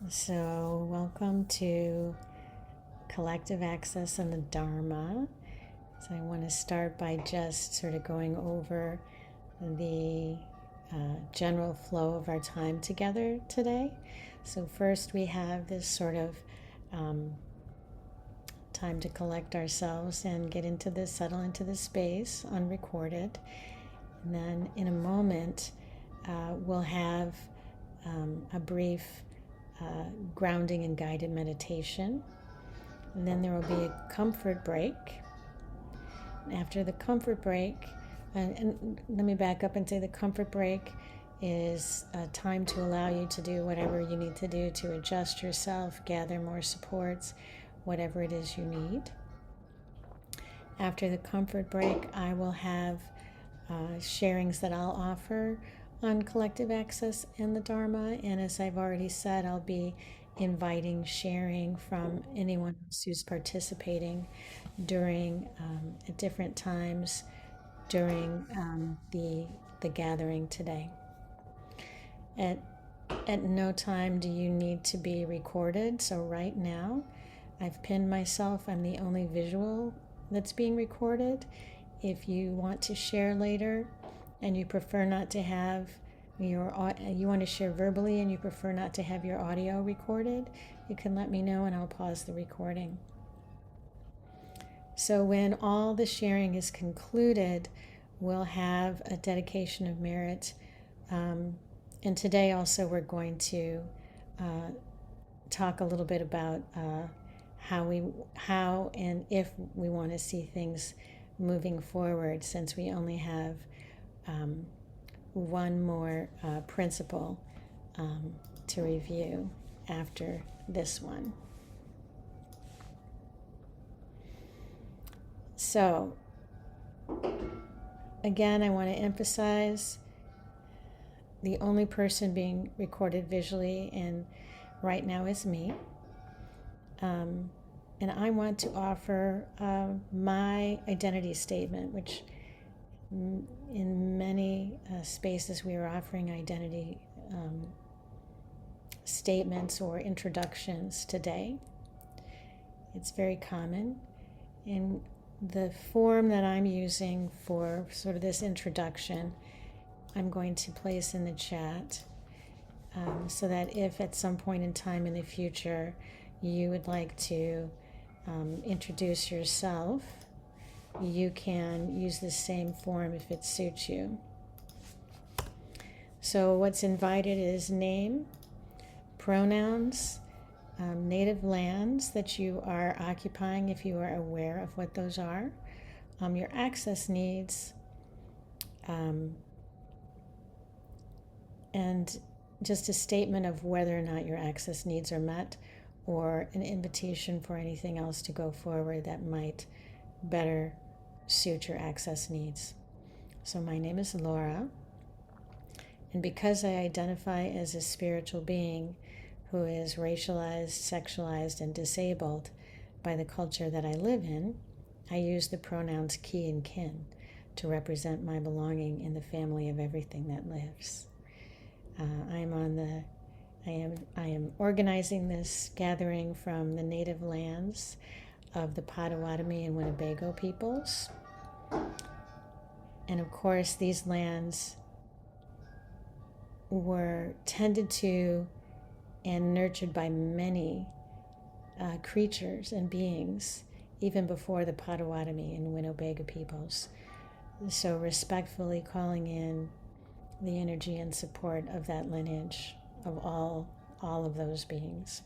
So, welcome to Collective Access and the Dharma. So, I want to start by just sort of going over the general flow of our time together today. So, first, we have this sort of time to collect ourselves and get into this, settle into this space unrecorded. And then, in a moment, we'll have a brief grounding and guided meditation. And then there will be a comfort break. After the comfort break, and let me back up and say the comfort break is a time to allow you to do whatever you need to do to adjust yourself, gather more supports, whatever it is you need. After the comfort break, I will have sharings that I'll offer on collective access and the Dharma. And as I've already said, I'll be inviting sharing from anyone else who's participating during at different times during the gathering today. At no time do you need to be recorded. So right now, I've pinned myself. I'm the only visual that's being recorded. If you want to share later and you prefer not to have you want to share verbally and you prefer not to have your audio recorded, you can let me know and I'll pause the recording. So when all the sharing is concluded, we'll have a dedication of merit. And today also we're going to talk a little bit about how and if we want to see things moving forward, since we only have one more principle to review after this one. So, again, I want to emphasize the only person being recorded visually and right now is me. And I want to offer my identity statement, which in many spaces we are offering identity statements or introductions today. It's very common. And the form that I'm using for sort of this introduction, I'm going to place in the chat so that if at some point in time in the future you would like to introduce yourself, you can use the same form if it suits you. So what's invited is name, pronouns, native lands that you are occupying if you are aware of what those are, your access needs, and just a statement of whether or not your access needs are met, or an invitation for anything else to go forward that might better suit your access needs. So my name is Laura, and because I identify as a spiritual being who is racialized, sexualized, and disabled by the culture that I live in, I use the pronouns ki and kin to represent my belonging in the family of everything that lives. I am organizing this gathering from the native lands of the Potawatomi and Winnebago peoples. And of course, these lands were tended to and nurtured by many creatures and beings, even before the Potawatomi and Winnebago peoples. So respectfully calling in the energy and support of that lineage of all of those beings.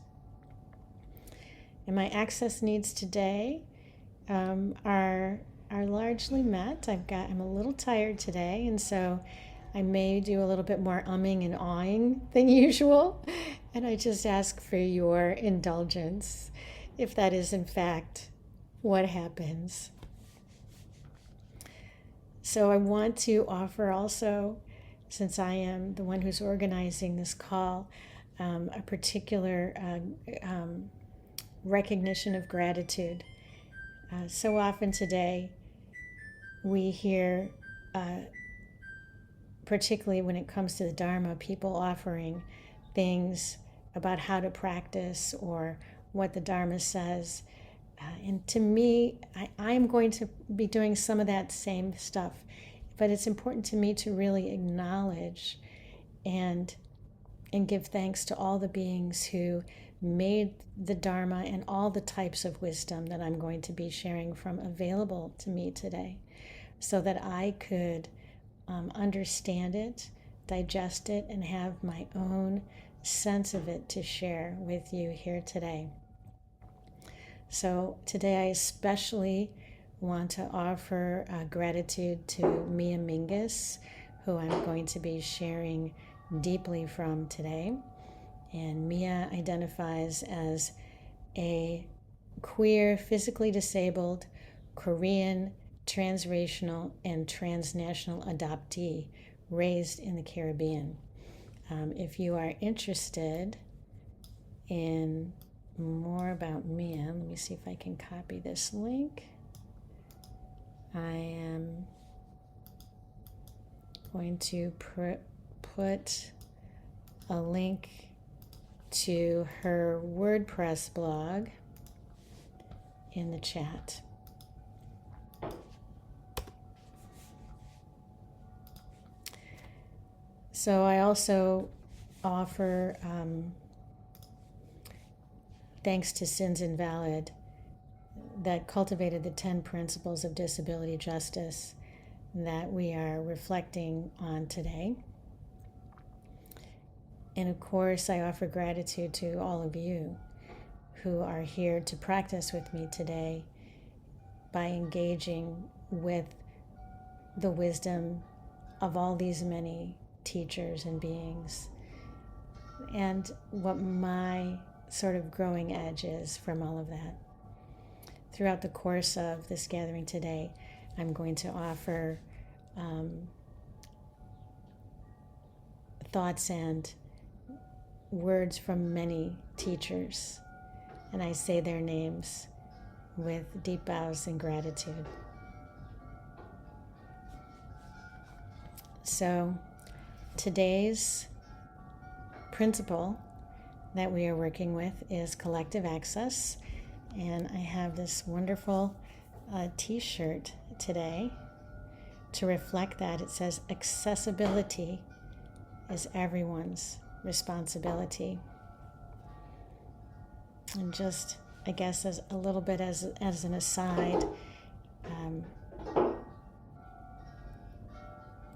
And my access needs today are largely met. I'm a little tired today, and so I may do a little bit more umming and awing than usual, and I just ask for your indulgence if that is in fact what happens. So I want to offer also, since I am the one who's organizing this call, a particular recognition of gratitude. So often today we hear, particularly when it comes to the Dharma, people offering things about how to practice or what the Dharma says. And to me, I'm going to be doing some of that same stuff. But it's important to me to really acknowledge and give thanks to all the beings who made the Dharma and all the types of wisdom that I'm going to be sharing from available to me today, so that I could understand it, digest it, and have my own sense of it to share with you here today. So today I especially want to offer gratitude to Mia Mingus, who I'm going to be sharing deeply from today. And Mia identifies as a queer, physically disabled, Korean, transracial, and transnational adoptee raised in the Caribbean. If you are interested in more about Mia, let me see if I can copy this link. I am going to put a link to her WordPress blog in the chat. So I also offer thanks to Sins Invalid that cultivated the 10 principles of disability justice that we are reflecting on today. And of course, I offer gratitude to all of you who are here to practice with me today by engaging with the wisdom of all these many teachers and beings, and what my sort of growing edge is from all of that. Throughout the course of this gathering today, I'm going to offer thoughts and words from many teachers, and I say their names with deep bows and gratitude. So today's principle that we are working with is collective access, and I have this wonderful t-shirt today to reflect that. It says accessibility is everyone's responsibility. And just, I guess, as a little bit as an aside,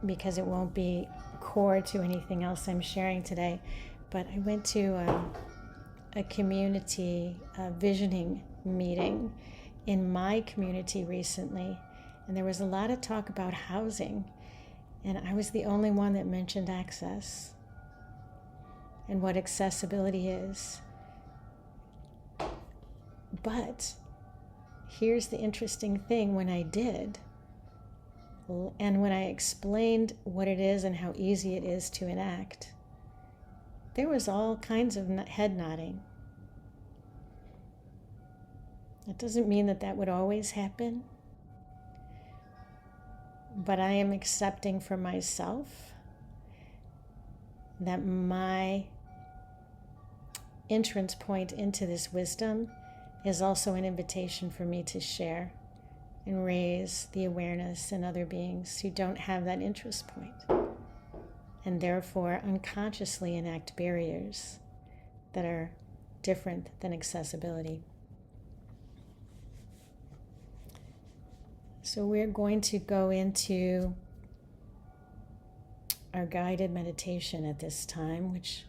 because it won't be core to anything else I'm sharing today, but I went to a community visioning meeting in my community recently, and there was a lot of talk about housing, and I was the only one that mentioned access and what accessibility is. But here's the interesting thing: when I did, and when I explained what it is and how easy it is to enact, there was all kinds of head nodding. It doesn't mean that that would always happen, but I am accepting for myself that my entrance point into this wisdom is also an invitation for me to share and raise the awareness in other beings who don't have that interest point, and therefore unconsciously enact barriers that are different than accessibility. So we're going to go into our guided meditation at this time, which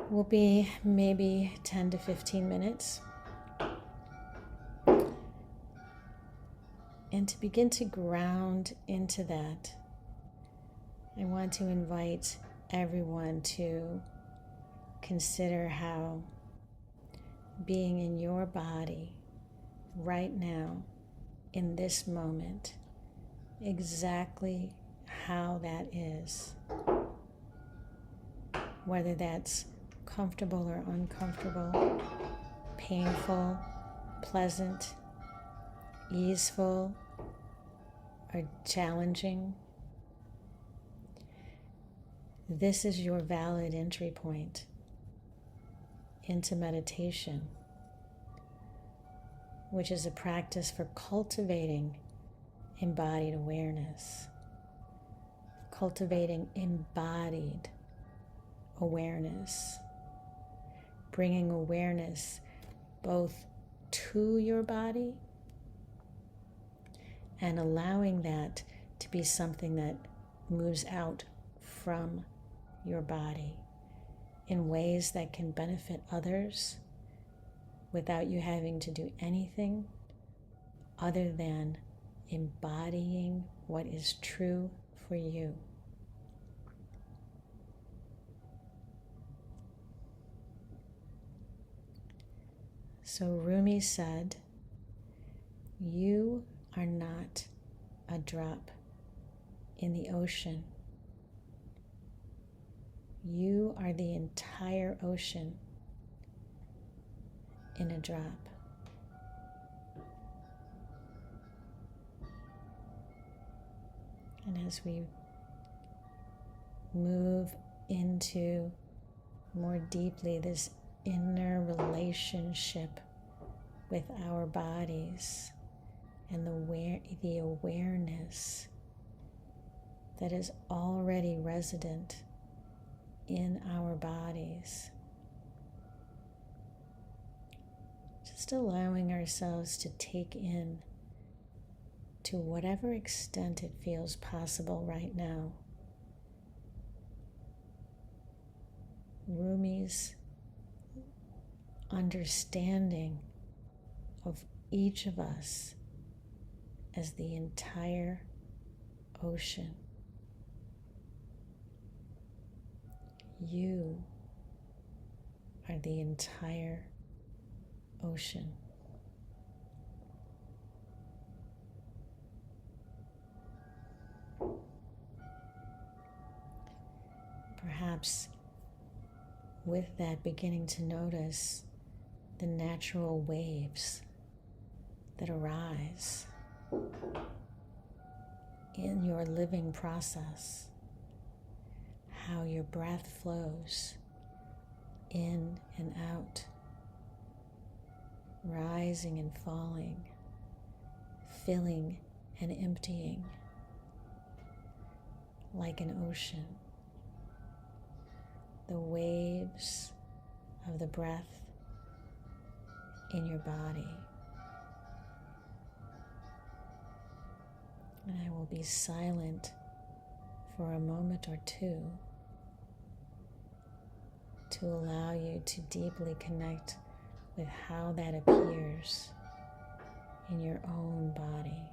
will be maybe 10 to 15 minutes. And to begin to ground into that, I want to invite everyone to consider how being in your body right now, in this moment, exactly how that is, whether that's comfortable or uncomfortable, painful, pleasant, easeful, or challenging. This is your valid entry point. into meditation, which is a practice for cultivating embodied awareness, cultivating embodied awareness, bringing awareness both to your body and allowing that to be something that moves out from your body in ways that can benefit others without you having to do anything other than embodying what is true for you. So Rumi said, "You are not a drop in the ocean. You are the entire ocean in a drop." And as we move into more deeply this inner relationship with our bodies and the awareness that is already resident in our bodies, just allowing ourselves to take in, to whatever extent it feels possible right now, Rumi's understanding of each of us as the entire ocean. You are the entire ocean. Perhaps with that, beginning to notice the natural waves that arise in your living process, how your breath flows in and out, rising and falling, filling and emptying like an ocean. The waves of the breath in your body. And I will be silent for a moment or two to allow you to deeply connect with how that appears in your own body.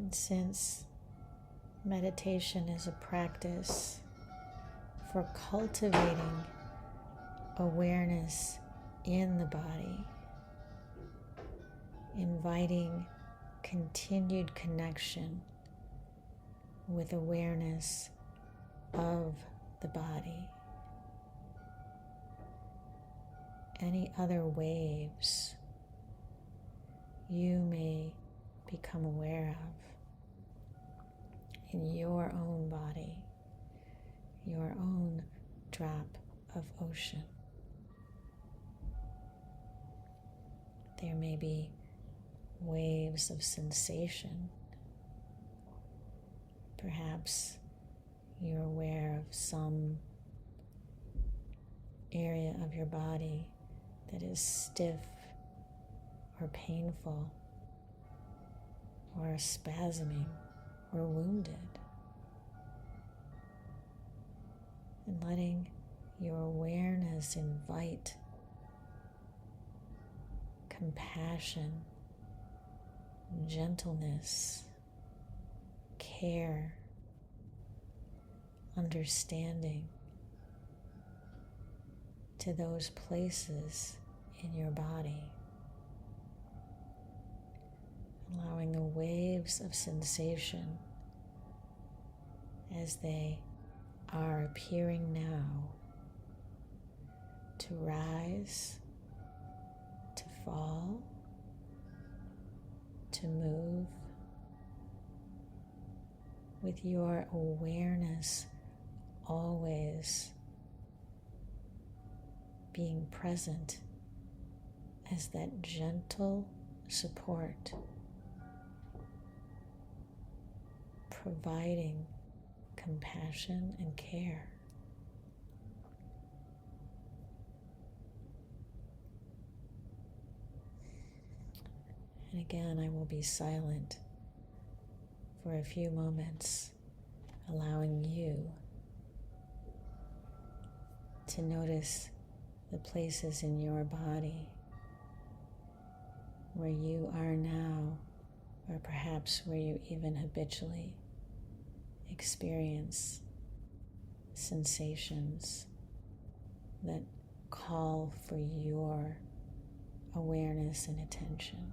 And since meditation is a practice for cultivating awareness in the body, inviting continued connection with awareness of the body, any other waves you may become aware of in your own body, your own drop of ocean. There may be waves of sensation. Perhaps you're aware of some area of your body that is stiff or painful or spasming or wounded. And letting your awareness invite compassion, gentleness, care, understanding to those places in your body, allowing the waves of sensation as they are appearing now to rise, to fall, to move, with your awareness always being present as that gentle support, providing compassion and care. And again, I will be silent for a few moments, allowing you to notice the places in your body where you are now, or perhaps where you even habitually experience sensations that call for your awareness and attention.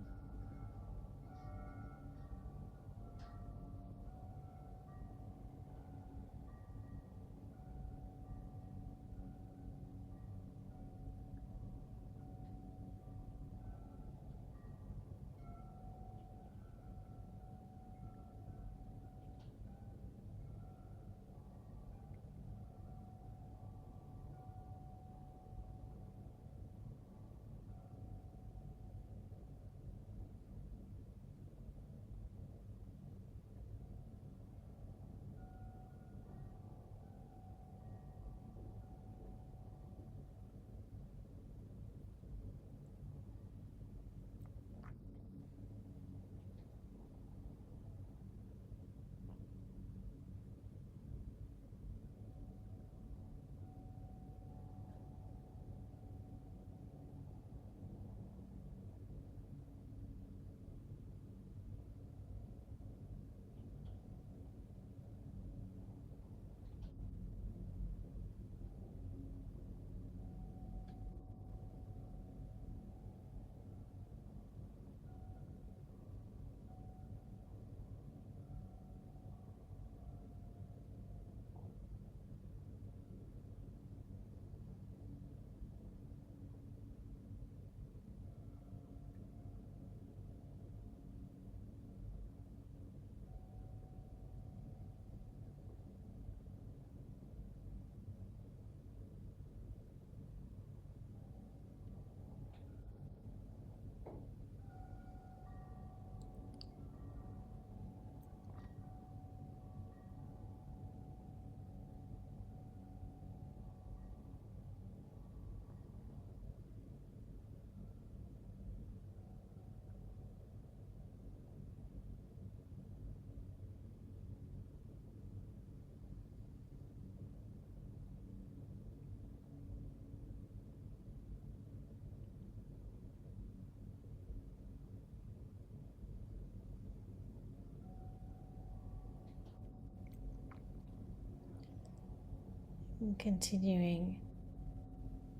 And continuing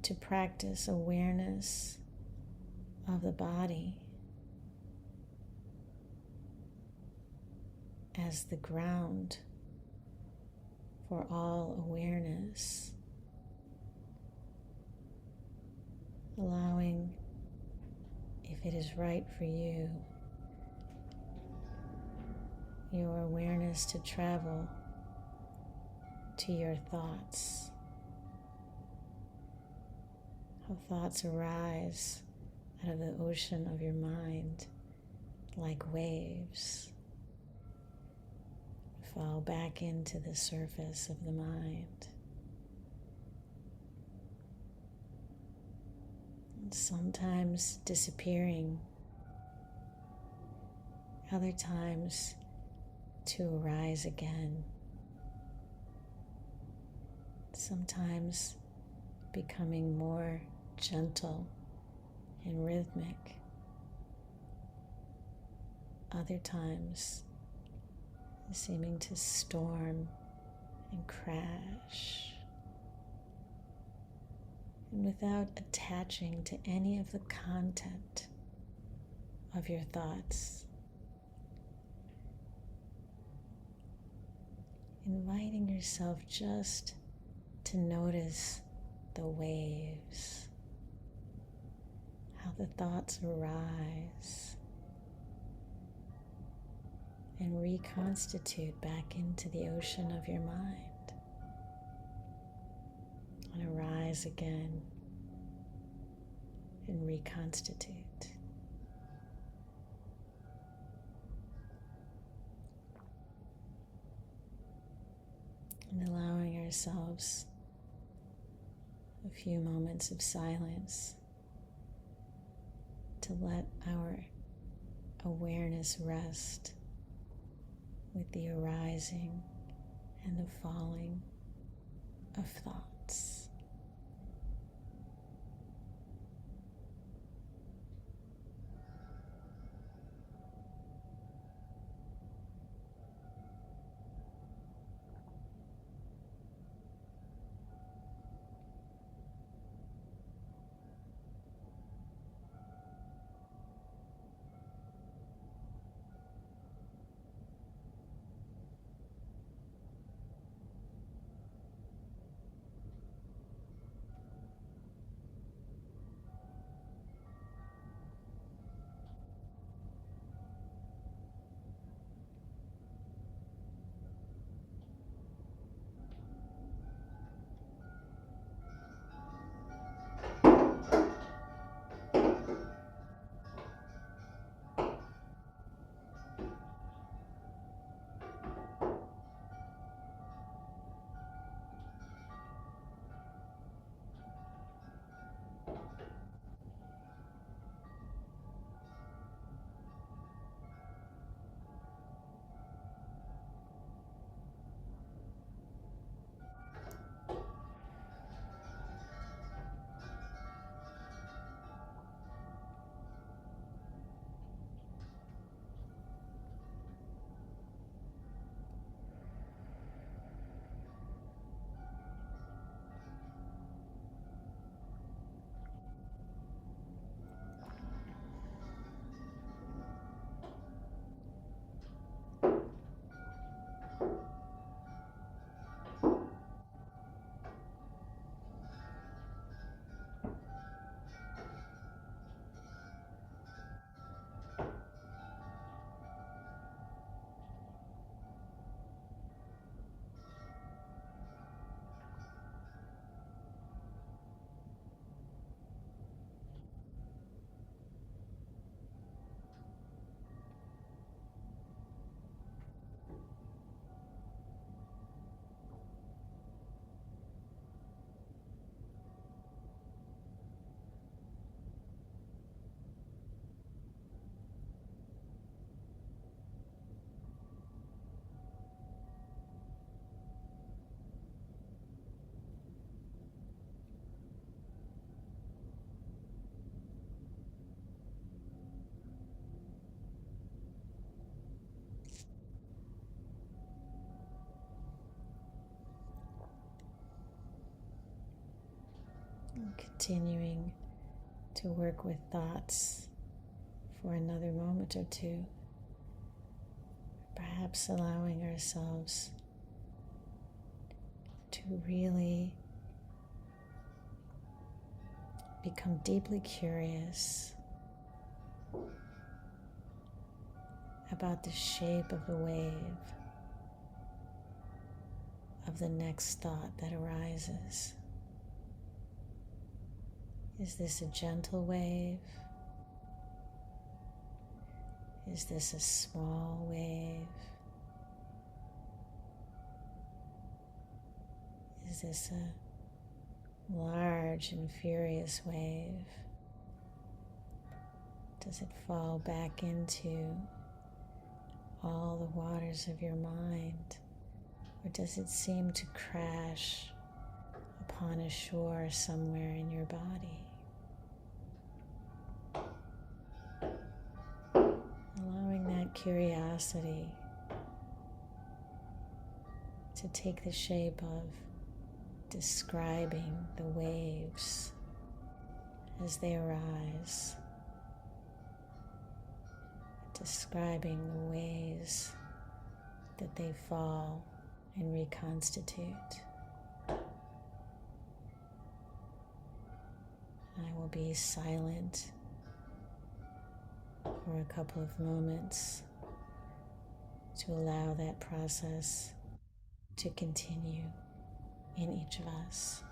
to practice awareness of the body as the ground for all awareness, allowing, if it is right for you, your awareness to travel to your thoughts. How thoughts arise out of the ocean of your mind like waves, fall back into the surface of the mind. And sometimes disappearing, other times to arise again. Sometimes becoming more gentle and rhythmic. Other times seeming to storm and crash. And without attaching to any of the content of your thoughts, inviting yourself just to notice the waves, how the thoughts arise and reconstitute back into the ocean of your mind and arise again and reconstitute. And allowing ourselves a few moments of silence to let our awareness rest with the arising and the falling of thoughts. continuing to work with thoughts for another moment or two, perhaps allowing ourselves to really become deeply curious about the shape of the wave of the next thought that arises. Is this a gentle wave? Is this a small wave? Is this a large and furious wave? Does it fall back into all the waters of your mind? Or does it seem to crash upon a shore somewhere in your body? Allowing that curiosity to take the shape of describing the waves as they arise, describing the ways that they fall and reconstitute. I will be silent for a couple of moments to allow that process to continue in each of us.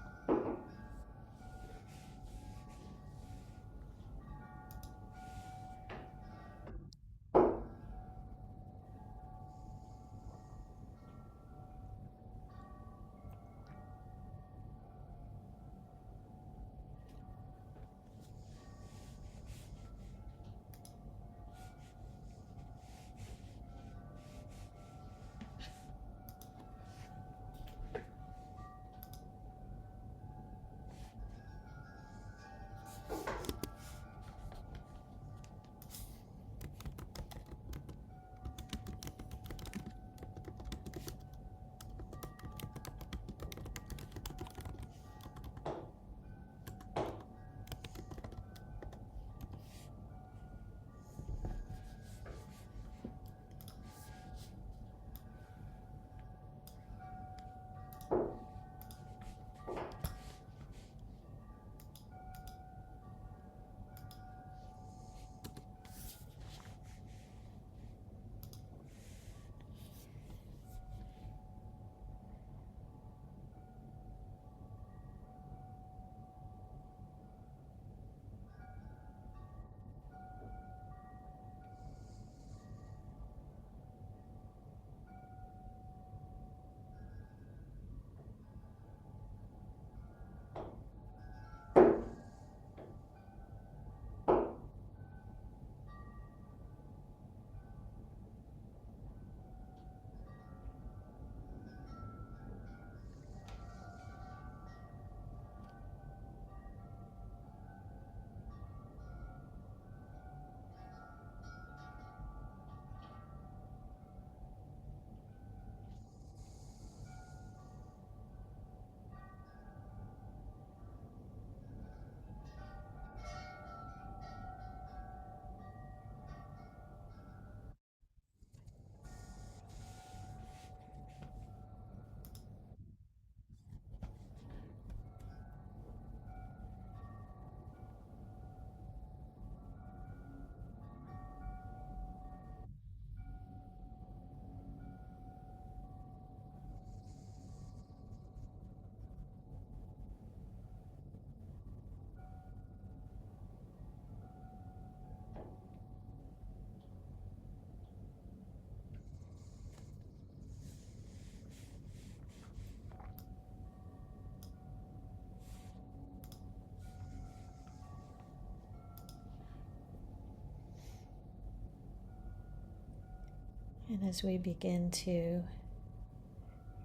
And as we begin to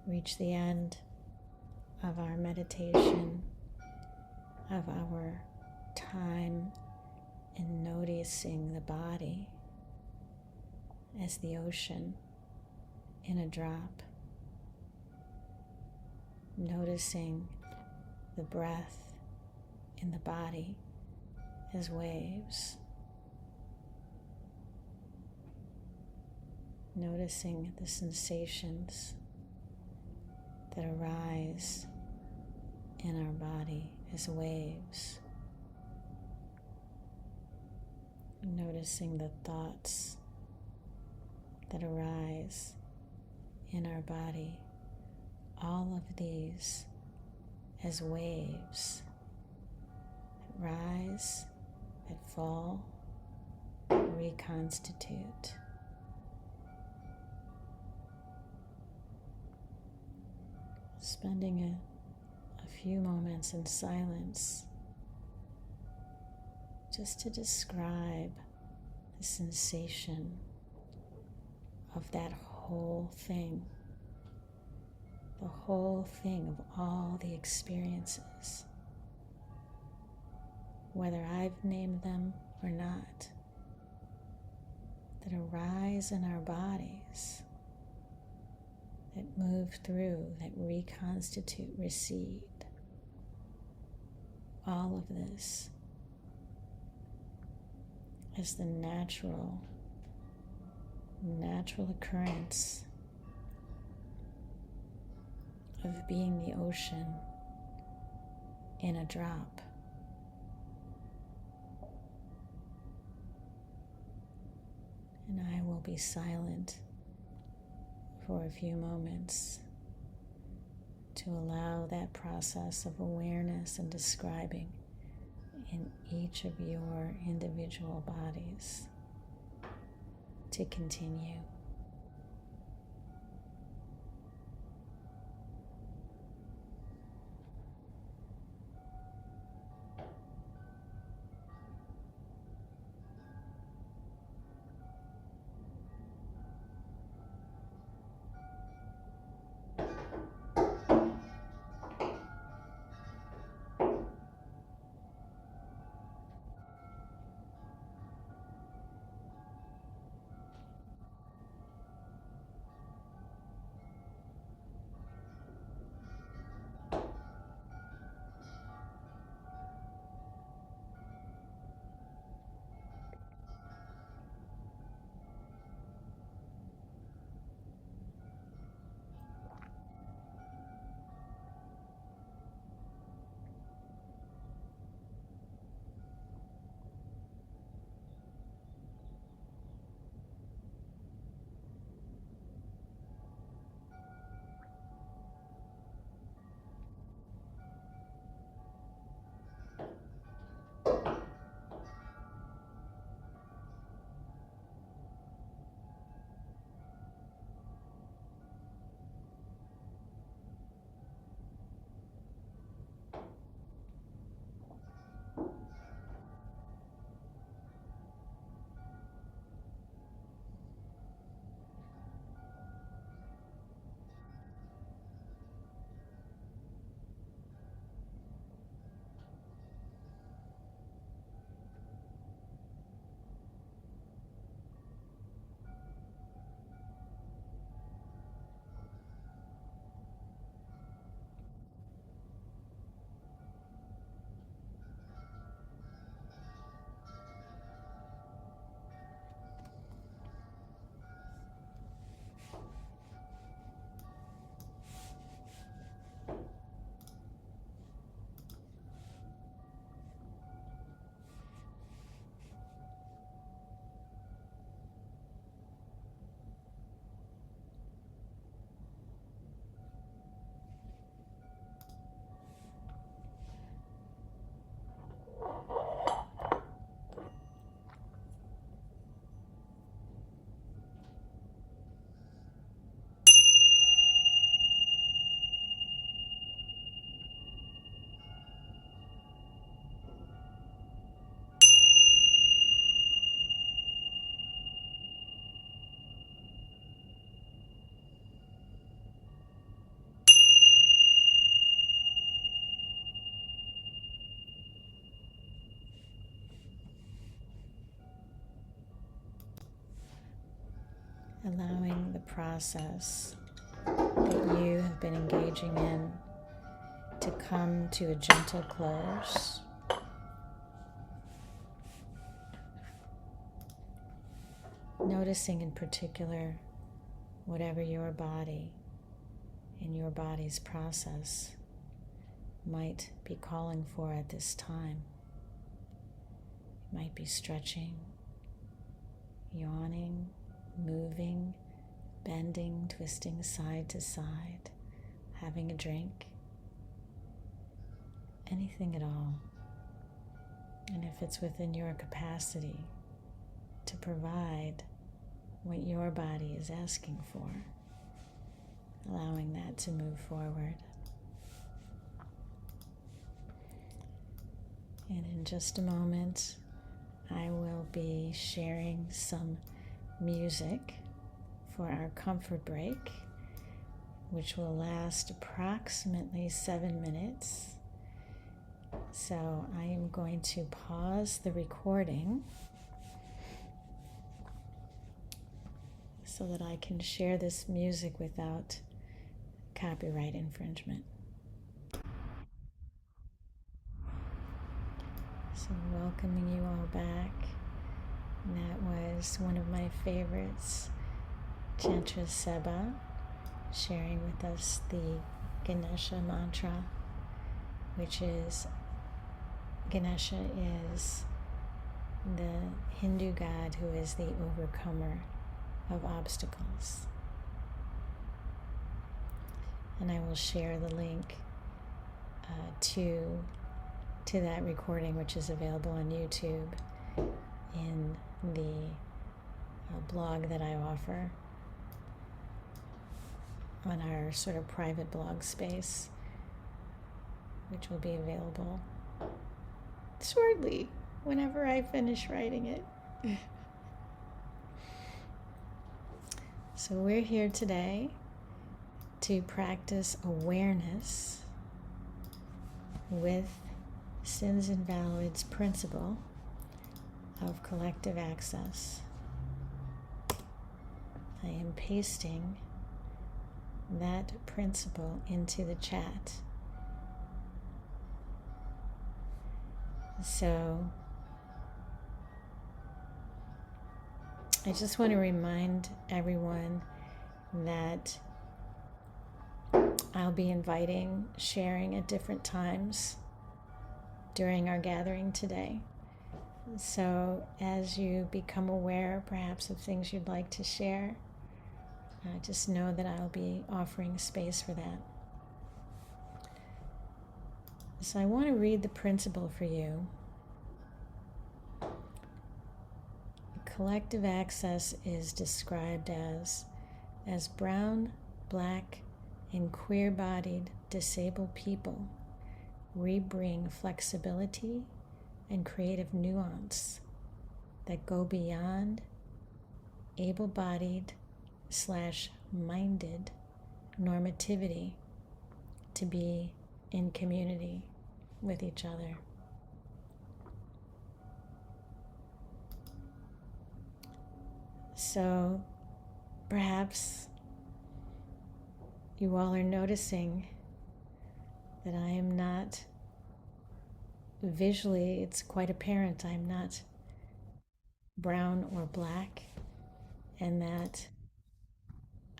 reach the end of our meditation, of our time in noticing the body as the ocean in a drop, noticing the breath in the body as waves. Noticing the sensations that arise in our body as waves. Noticing the thoughts that arise in our body, all of these as waves that rise, that fall, that reconstitute. Spending a few moments in silence just to describe the sensation of that whole thing, the whole thing of all the experiences, whether I've named them or not, that arise in our bodies, that move through, that reconstitute, recede. All of this is the natural occurrence of being the ocean in a drop. And I will be silent for a few moments to allow that process of awareness and describing in each of your individual bodies to continue. Allowing the process that you have been engaging in to come to a gentle close. noticing in particular whatever your body and your body's process might be calling for at this time. It might be stretching, yawning, moving, bending, twisting side to side, having a drink, anything at all. And if it's within your capacity to provide what your body is asking for, allowing that to move forward. And in just a moment, I will be sharing some music for our comfort break, which will last approximately 7 minutes. So I am going to pause the recording so that I can share this music without copyright infringement. So welcoming you all back. And that was one of my favorites, Chantra Seba, sharing with us the Ganesha mantra, which is, Ganesha is the Hindu god who is the overcomer of obstacles. And I will share the link to that recording, which is available on YouTube, in the blog that I offer on our sort of private blog space, which will be available shortly whenever I finish writing it. So we're here today to practice awareness with Sins Invalid's principle of collective access. I am pasting that principle into the chat. So I just want to remind everyone that I'll be inviting sharing at different times during our gathering today. So as you become aware perhaps of things you'd like to share, just know that I'll be offering space for that. So I want to read the principle for you. Collective access is described as brown, black, and queer-bodied disabled people rebring flexibility and creative nuance that go beyond able-bodied / minded normativity to be in community with each other. So perhaps you all are noticing that I am not visually, it's quite apparent I'm not brown or black, and that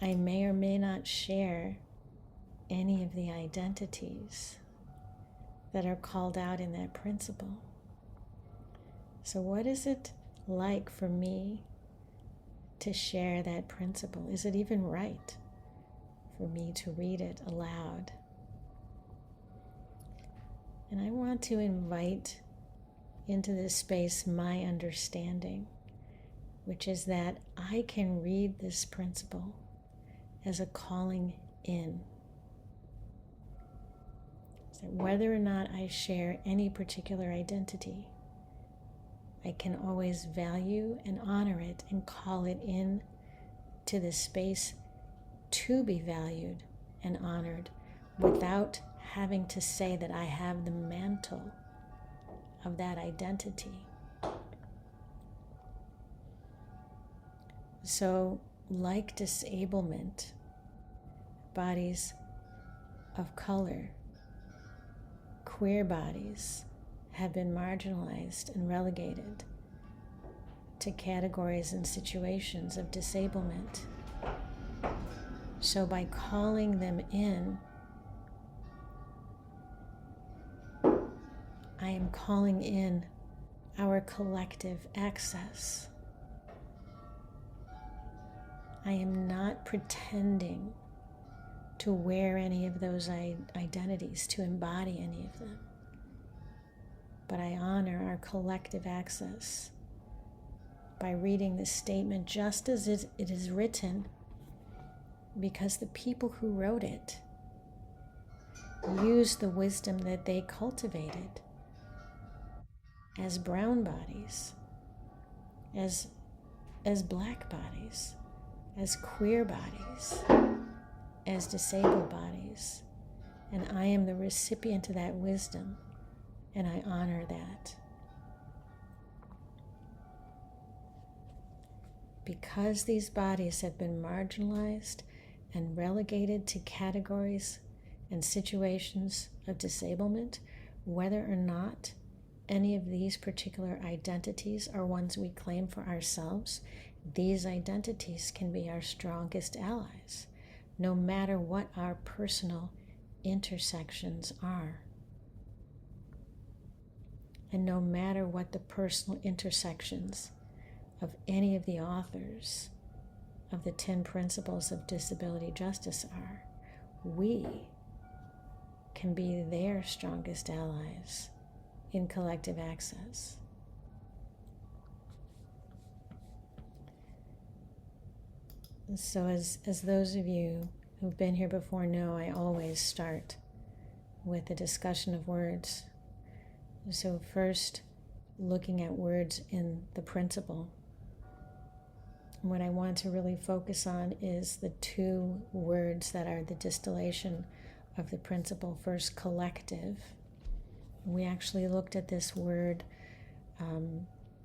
I may or may not share any of the identities that are called out in that principle. So what is it like for me to share that principle? Is it even right for me to read it aloud? And I want to invite into this space my understanding, which is that I can read this principle as a calling in. So whether or not I share any particular identity, I can always value and honor it and call it in to the space to be valued and honored without having to say that I have the mantle of that identity. So, like disablement, bodies of color, queer bodies have been marginalized and relegated to categories and situations of disablement. So by calling them in, I am calling in our collective access. I am not pretending to wear any of those identities, to embody any of them. But I honor our collective access by reading this statement just as it is written, because the people who wrote it used the wisdom that they cultivated as brown bodies, as black bodies, as queer bodies, as disabled bodies. And I am the recipient of that wisdom, and I honor that. Because these bodies have been marginalized and relegated to categories and situations of disablement, whether or not any of these particular identities are ones we claim for ourselves, these identities can be our strongest allies, no matter what our personal intersections are. And no matter what the personal intersections of any of the authors of the 10 principles of disability justice are, we can be their strongest allies in collective access. So as those of you who've been here before know, I always start with a discussion of words. So first, looking at words in the principle. What I want to really focus on is the 2 words that are the distillation of the principle. First, collective. We actually looked at this word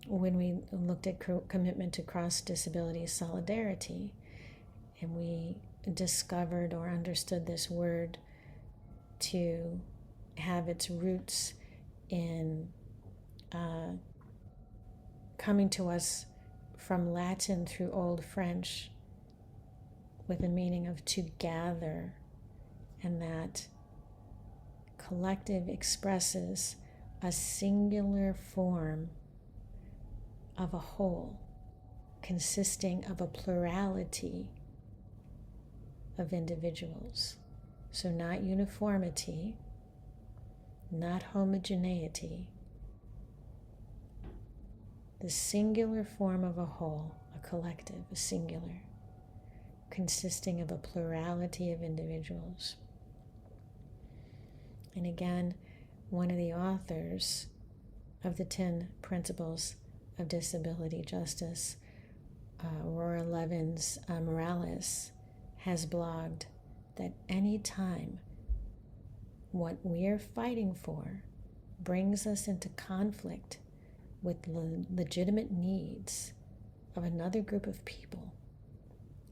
when we looked at commitment to cross-disability solidarity, and we discovered or understood this word to have its roots in coming to us from Latin through Old French with a meaning of to gather, and that collective expresses a singular form of a whole consisting of a plurality of individuals. So not uniformity, not homogeneity, the singular form of a whole, a collective, a singular, consisting of a plurality of individuals. And again, one of the authors of the 10 Principles of Disability Justice, Aurora Levins Morales, has blogged that any time what we're fighting for brings us into conflict with the legitimate needs of another group of people,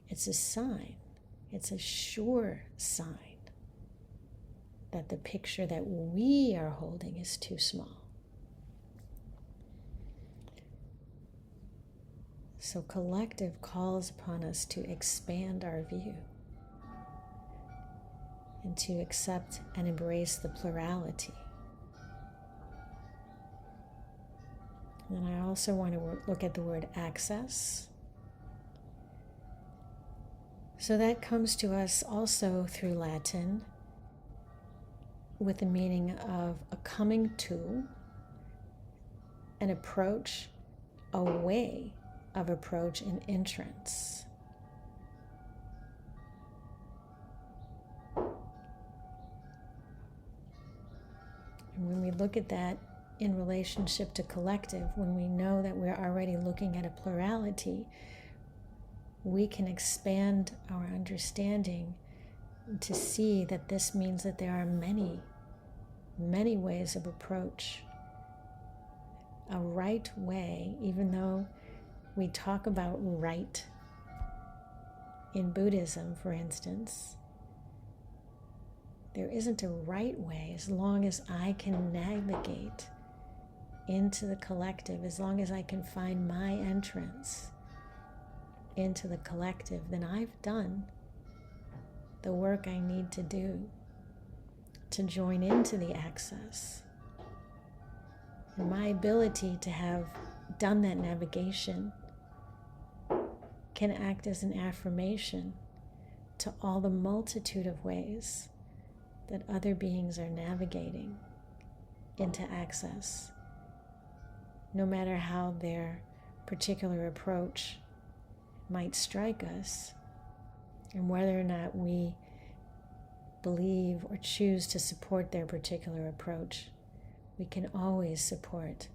it's a sign, it's a sure sign that the picture that we are holding is too small. So collective calls upon us to expand our view and to accept and embrace the plurality. And I also want to look at the word access. So that comes to us also through Latin with the meaning of a coming to, an approach, a way of approach and entrance. And when we look at that in relationship to collective, when we know that we're already looking at a plurality, we can expand our understanding to see that this means that there are many, many ways of approach. A right way, even though we talk about right in Buddhism, for instance, there isn't a right way as long as I can navigate into the collective, as long as I can find my entrance into the collective, then I've done the work I need to do to join into the access. And my ability to have done that navigation can act as an affirmation to all the multitude of ways that other beings are navigating into access, no matter how their particular approach might strike us, and whether or not we believe or choose to support their particular approach, we can always support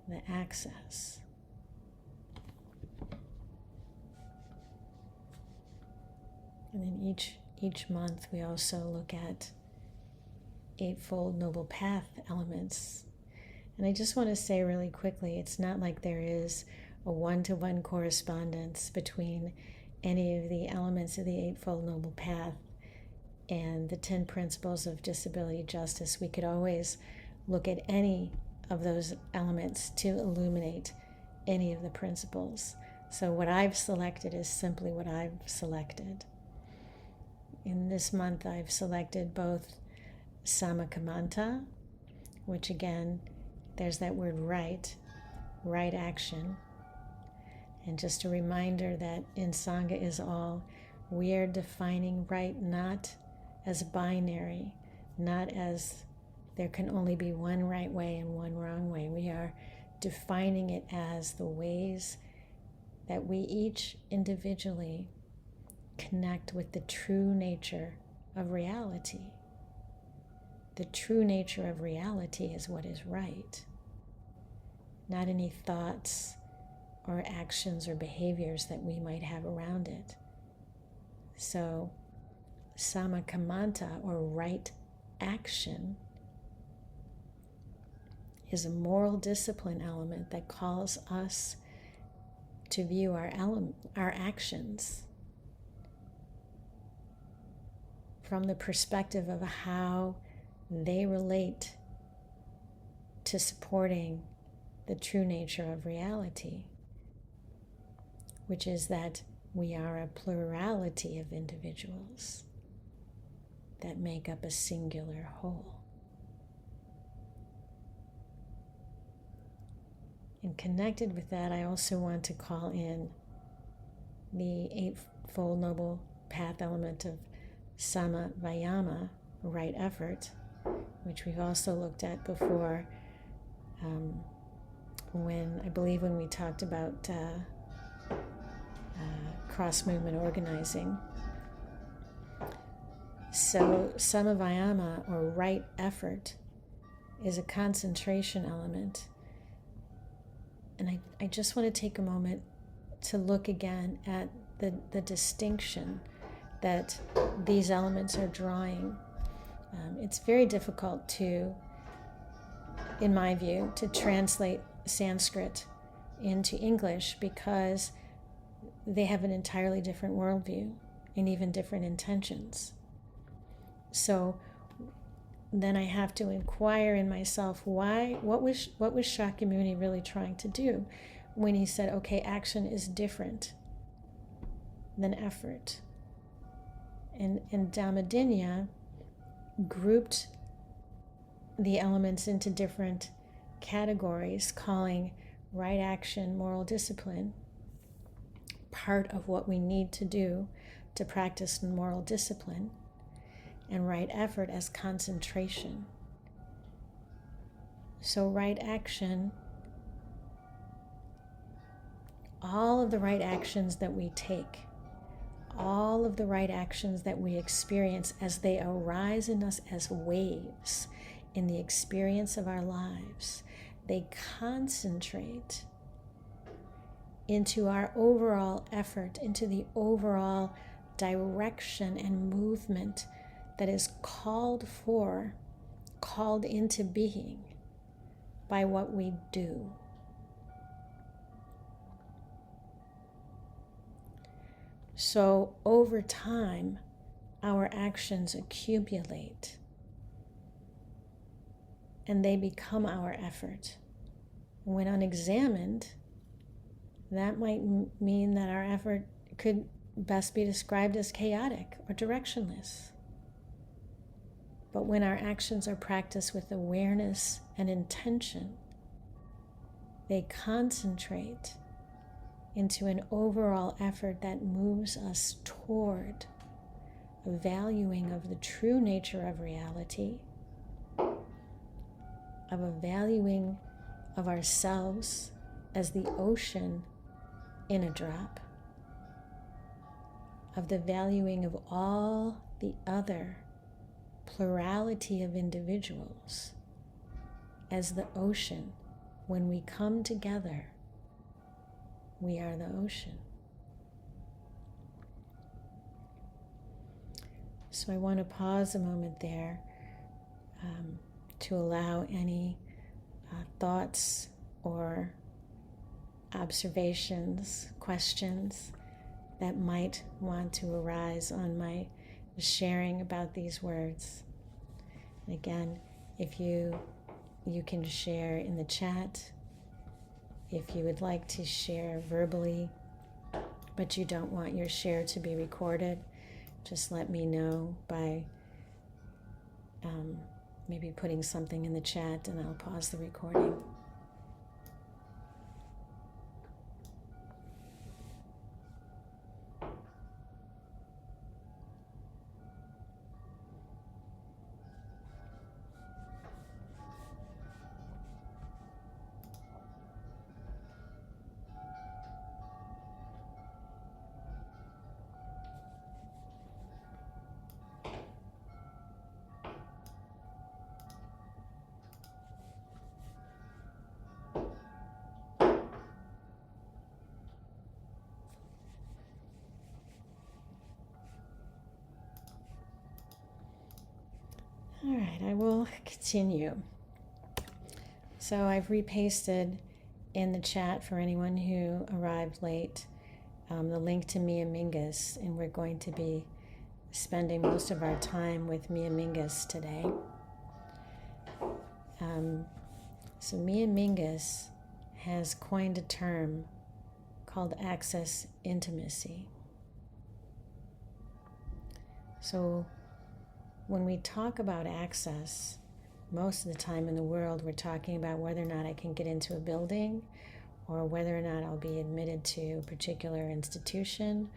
the access. And then each month we also look at Eightfold Noble Path elements. And I just want to say really quickly, it's not like there is a one-to-one correspondence between any of the elements of the Eightfold Noble Path and the 10 Principles of Disability Justice. We could always look at any of those elements to illuminate any of the principles. So what I've selected is simply what I've selected. In this month, I've selected both Samakamanta, which again, there's that word right action. And just a reminder that in Sangha is all, we are defining right not as binary, not as there can only be one right way and one wrong way. We are defining it as the ways that we each individually connect with the true nature of reality. The true nature of reality is what is right, not any thoughts or actions or behaviors that we might have around it. So, Samakamanta, or right action, is a moral discipline element that calls us to view our actions from the perspective of how they relate to supporting the true nature of reality, which is that we are a plurality of individuals that make up a singular whole. And connected with that, I also want to call in the Eightfold Noble Path element of Samavayama, right effort, which we've also looked at before when we talked about cross-movement organizing. So Samavayama, or right effort, is a concentration element. And I just want to take a moment to look again at the distinction that these elements are drawing. It's very difficult to, in my view, to translate Sanskrit into English because they have an entirely different worldview and even different intentions. So then I have to inquire in myself, what was Shakyamuni really trying to do when he said, okay, action is different than effort? And Dhammadinna grouped the elements into different categories, calling right action, moral discipline, part of what we need to do to practice moral discipline, and right effort as concentration. So right action, all of the right actions that we take, all of the right actions that we experience as they arise in us as waves in the experience of our lives, they concentrate into our overall effort, into the overall direction and movement that is called into being by what we do. So over time, our actions accumulate and they become our effort. When unexamined, that might mean that our effort could best be described as chaotic or directionless. But when our actions are practiced with awareness and intention, they concentrate into an overall effort that moves us toward a valuing of the true nature of reality, of a valuing of ourselves as the ocean in a drop, of the valuing of all the other plurality of individuals as the ocean. When we come together, we are the ocean. So I want to pause a moment there to allow any thoughts or observations, questions that might want to arise on my sharing about these words. And again, if you can share in the chat. If you would like to share verbally, but you don't want your share to be recorded, just let me know by maybe putting something in the chat, and I'll pause the recording. All right, I will continue. So I've repasted in the chat for anyone who arrived late the link to Mia Mingus, and we're going to be spending most of our time with Mia Mingus today. So Mia Mingus has coined a term called access intimacy. So when we talk about access, most of the time in the world, we're talking about whether or not I can get into a building, or whether or not I'll be admitted to a particular institution,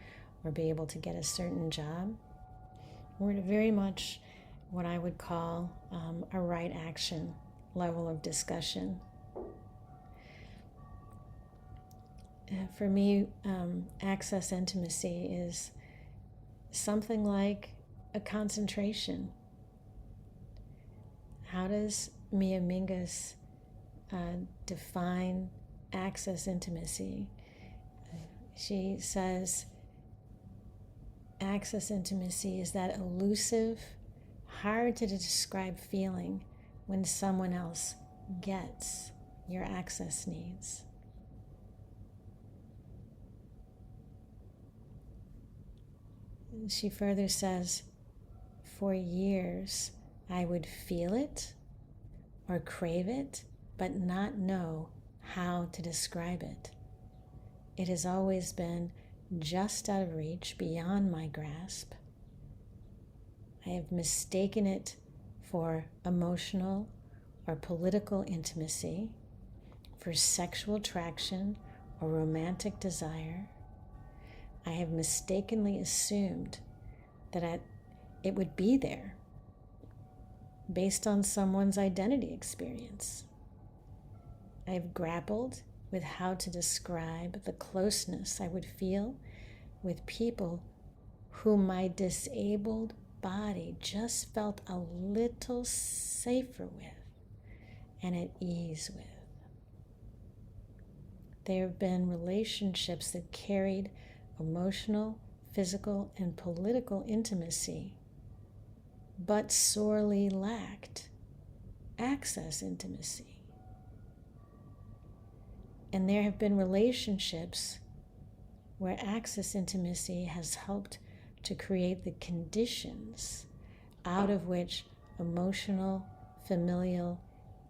or be able to get a certain job. We're very much what I would call a right action level of discussion. For me, access intimacy is something like a concentration. How does Mia Mingus define access intimacy? She says access intimacy is that elusive, hard to describe feeling when someone else gets your access needs. She further says, for years, I would feel it or crave it, but not know how to describe it. It has always been just out of reach, beyond my grasp. I have mistaken it for emotional or political intimacy, for sexual attraction or romantic desire. I have mistakenly assumed that it would be there based on someone's identity experience. I have grappled with how to describe the closeness I would feel with people whom my disabled body just felt a little safer with and at ease with. There have been relationships that carried emotional, physical, and political intimacy, but sorely lacked access intimacy. And there have been relationships where access intimacy has helped to create the conditions out of which emotional, familial,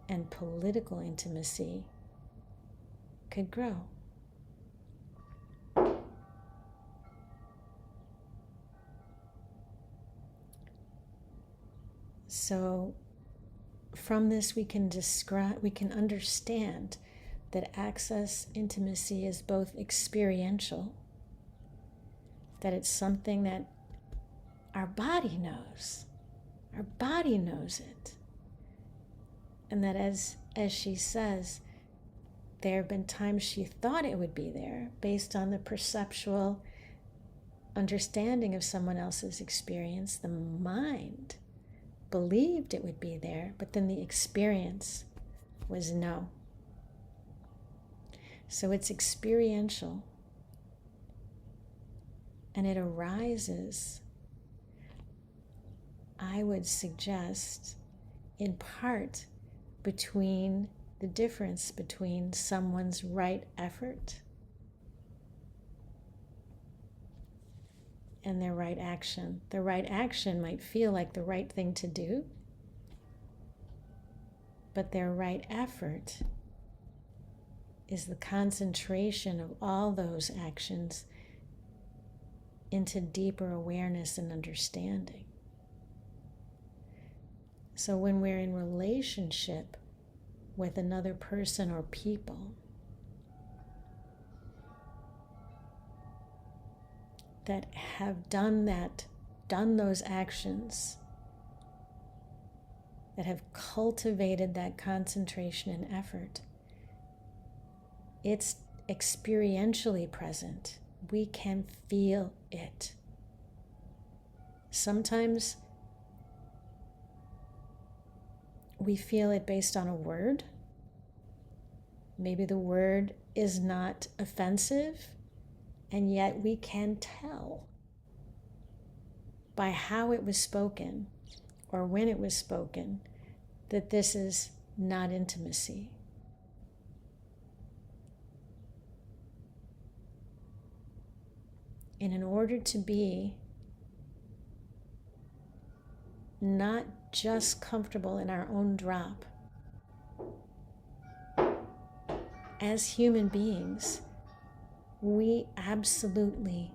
and political intimacy could grow. So from this we can understand that access intimacy is both experiential, that it's something that our body knows. Our body knows it. And that as she says, there have been times she thought it would be there based on the perceptual understanding of someone else's experience. The mind believed it would be there, but then the experience was no. So it's experiential, and it arises, I would suggest, in part between the difference between someone's right effort and their right action. The right action might feel like the right thing to do, but their right effort is the concentration of all those actions into deeper awareness and understanding. So when we're in relationship with another person or people that have done those actions, that have cultivated that concentration and effort, it's experientially present. We can feel it. Sometimes we feel it based on a word. Maybe the word is not offensive, and yet we can tell by how it was spoken or when it was spoken that this is not intimacy. And in order to be not just comfortable in our own drop, as human beings, we absolutely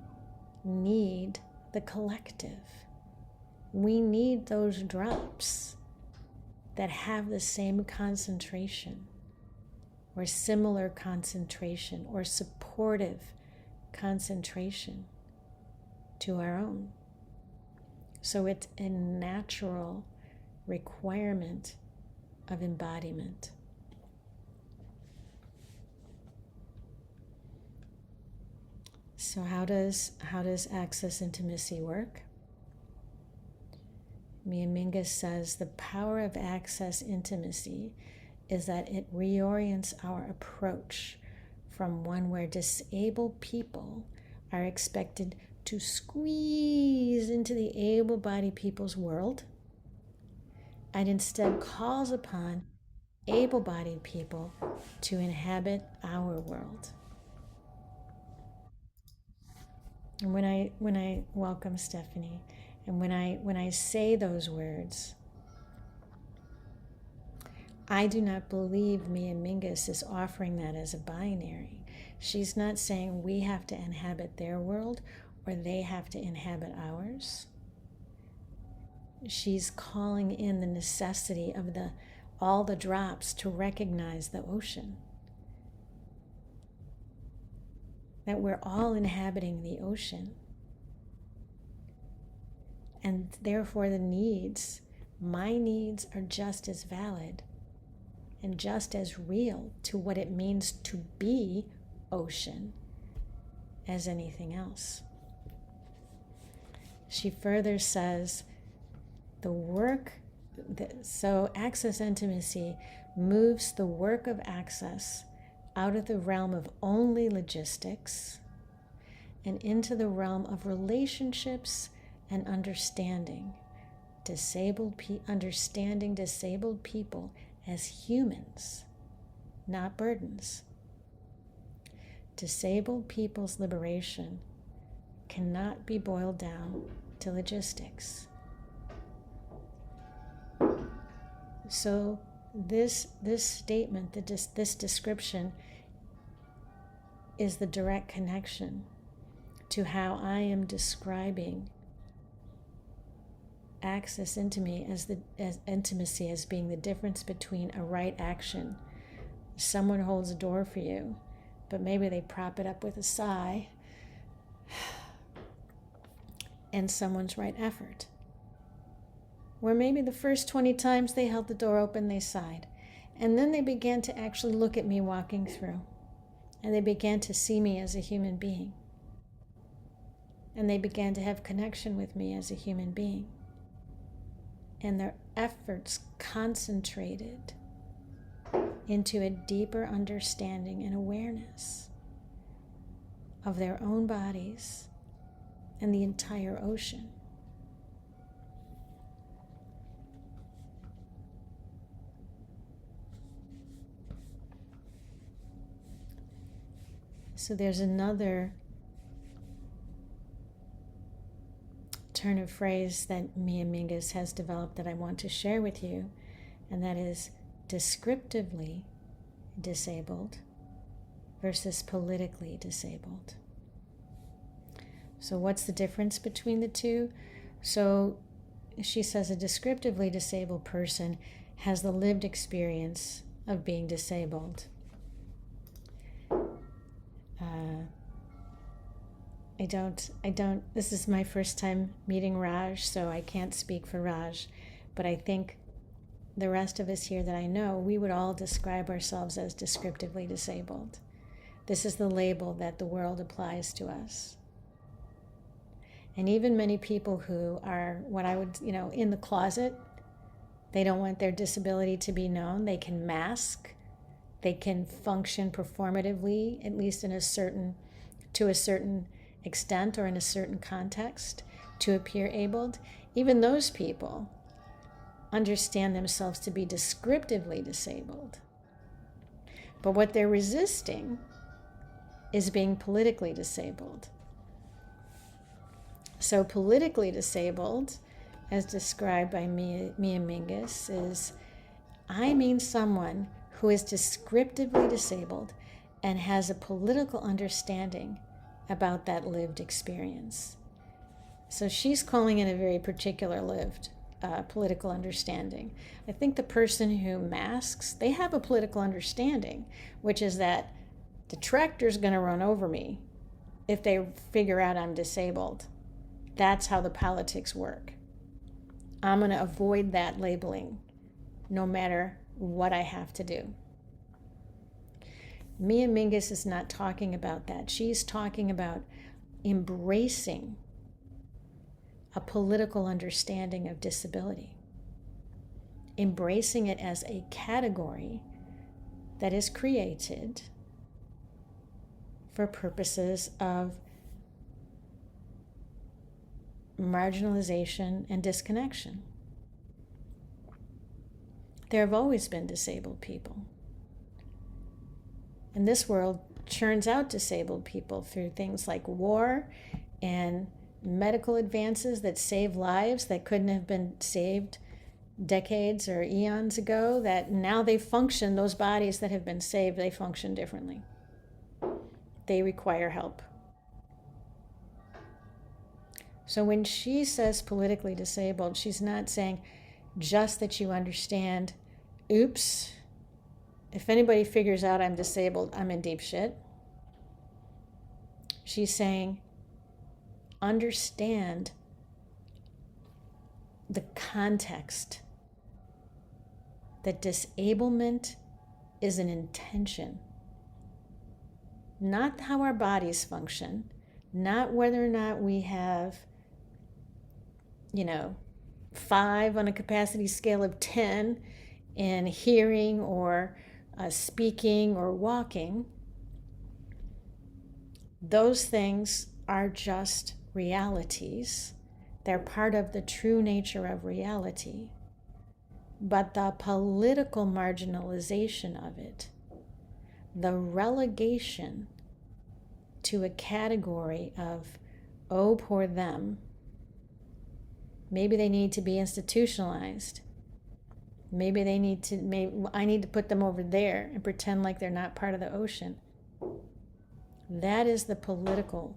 need the collective. We need those drops that have the same concentration or similar concentration or supportive concentration to our own. So it's a natural requirement of embodiment. So how does access intimacy work? Mia Mingus says the power of access intimacy is that it reorients our approach from one where disabled people are expected to squeeze into the able-bodied people's world, and instead calls upon able-bodied people to inhabit our world. And when I welcome Stephanie, and when I say those words, I do not believe Mia Mingus is offering that as a binary. She's not saying we have to inhabit their world or they have to inhabit ours. She's calling in the necessity of all the drops to recognize the ocean. That we're all inhabiting the ocean. And therefore my needs are just as valid and just as real to what it means to be ocean as anything else. She further says so access intimacy moves the work of access out of the realm of only logistics and into the realm of relationships and understanding disabled people as humans, not burdens. Disabled people's liberation cannot be boiled down to logistics. So this statement, this description is the direct connection to how I am describing access into me as intimacy as being the difference between a right action. Someone holds a door for you, but maybe they prop it up with a sigh, and someone's right effort. Where maybe the first 20 times they held the door open, they sighed. And then they began to actually look at me walking through. And they began to see me as a human being. And they began to have connection with me as a human being. And their efforts concentrated into a deeper understanding and awareness of their own bodies and the entire ocean. So there's another turn of phrase that Mia Mingus has developed that I want to share with you, and that is descriptively disabled versus politically disabled. So what's the difference between the two? So she says a descriptively disabled person has the lived experience of being disabled. I don't, this is my first time meeting Raj, so I can't speak for Raj, but I think the rest of us here that I know, we would all describe ourselves as descriptively disabled. This is the label that the world applies to us. And even many people who are what I would, in the closet, they don't want their disability to be known. They can mask. They can function performatively, at least to a certain extent or in a certain context, to appear abled. Even those people understand themselves to be descriptively disabled. But what they're resisting is being politically disabled. So politically disabled, as described by Mia Mingus, is I mean someone who is descriptively disabled and has a political understanding about that lived experience. So she's calling it a very particular lived political understanding. I think the person who masks, they have a political understanding, which is that the tractor's going to run over me if they figure out I'm disabled. That's how the politics work. I'm going to avoid that labeling no matter what I have to do. Mia Mingus is not talking about that. She's talking about embracing a political understanding of disability, embracing it as a category that is created for purposes of marginalization and disconnection. There have always been disabled people. And this world churns out disabled people through things like war and medical advances that save lives that couldn't have been saved decades or eons ago, that now they function, those bodies that have been saved, they function differently. They require help. So when she says politically disabled, she's not saying just that you understand, oops, if anybody figures out I'm disabled, I'm in deep shit. She's saying, understand the context, that disablement is an intention, not how our bodies function, not whether or not we have 5 on a capacity scale of 10 in hearing or speaking or walking. Those things are just realities. They're part of the true nature of reality. But the political marginalization of it, the relegation to a category of, oh, poor them, maybe they need to be institutionalized. Maybe I need to put them over there and pretend like they're not part of the ocean. That is the political.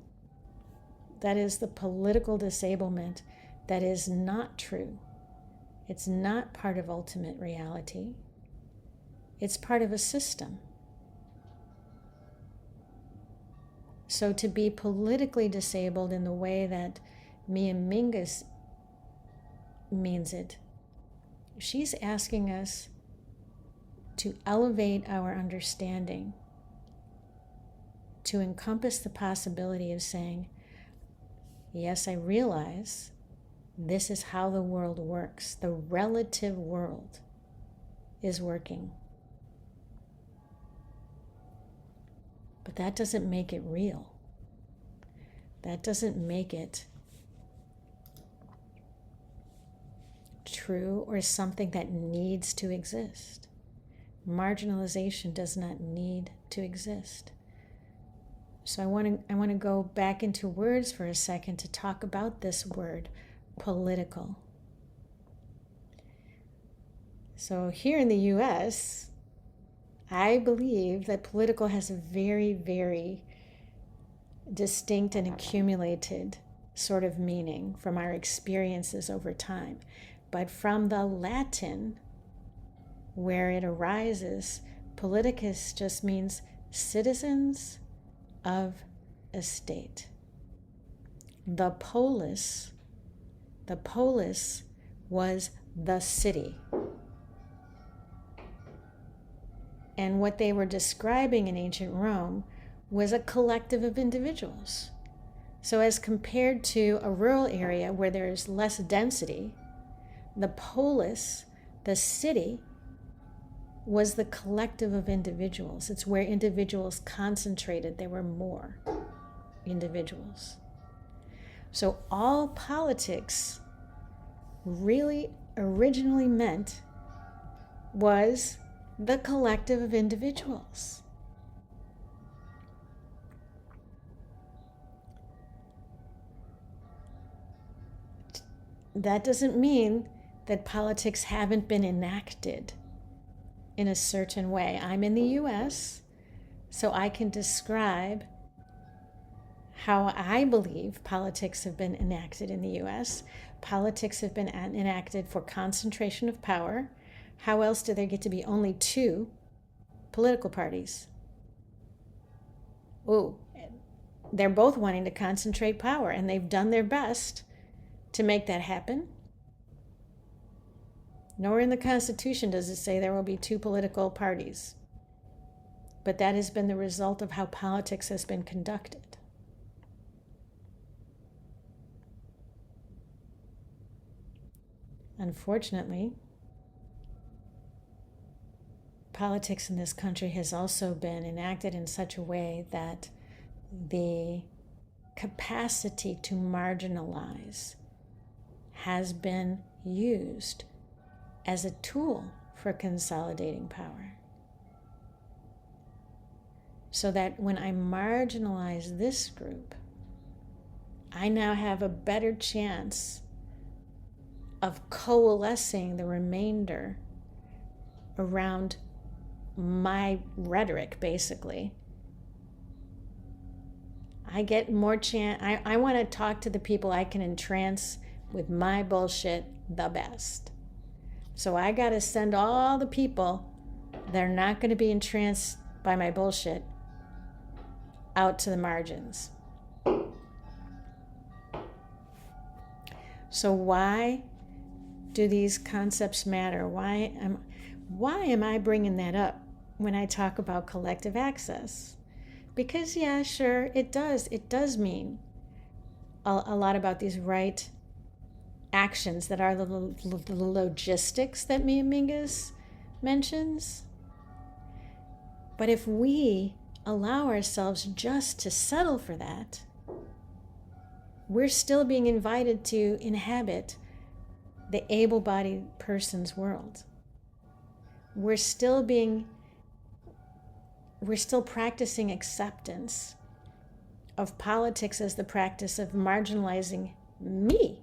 That is the political disablement that is not true. It's not part of ultimate reality. It's part of a system. So to be politically disabled in the way that Mia Mingus means it, she's asking us to elevate our understanding, to encompass the possibility of saying, yes, I realize this is how the world works. The relative world is working. But that doesn't make it real. That doesn't make it true or something that needs to exist. Marginalization does not need to exist. So I want to go back into words for a second to talk about this word, political. So here in the US, I believe that political has a very, very distinct and accumulated sort of meaning from our experiences over time. But from the Latin, where it arises, politicus just means citizens of a state. The polis was the city. And what they were describing in ancient Rome was a collective of individuals. So as compared to a rural area where there's less density, the polis, the city, was the collective of individuals. It's where individuals concentrated. There were more individuals. So all politics really originally meant was the collective of individuals. That doesn't mean that politics haven't been enacted in a certain way. I'm in the US, so I can describe how I believe politics have been enacted in the US. Politics have been enacted for concentration of power. How else do there get to be only two political parties? Oh, they're both wanting to concentrate power, and they've done their best to make that happen. Nowhere in the Constitution does it say there will be two political parties. But that has been the result of how politics has been conducted. Unfortunately, politics in this country has also been enacted in such a way that the capacity to marginalize has been used as a tool for consolidating power. So that when I marginalize this group, I now have a better chance of coalescing the remainder around my rhetoric, basically. I get more chance. I want to talk to the people I can entrance with my bullshit the best. So I got to send all the people that are not going to be entranced by my bullshit out to the margins. So why do these concepts matter? Why am I bringing that up when I talk about collective access? Because yeah, sure, it does mean a lot about these right actions that are the logistics that Mia Mingus mentions. But if we allow ourselves just to settle for that, we're still being invited to inhabit the able-bodied person's world. We're still practicing acceptance of politics as the practice of marginalizing me.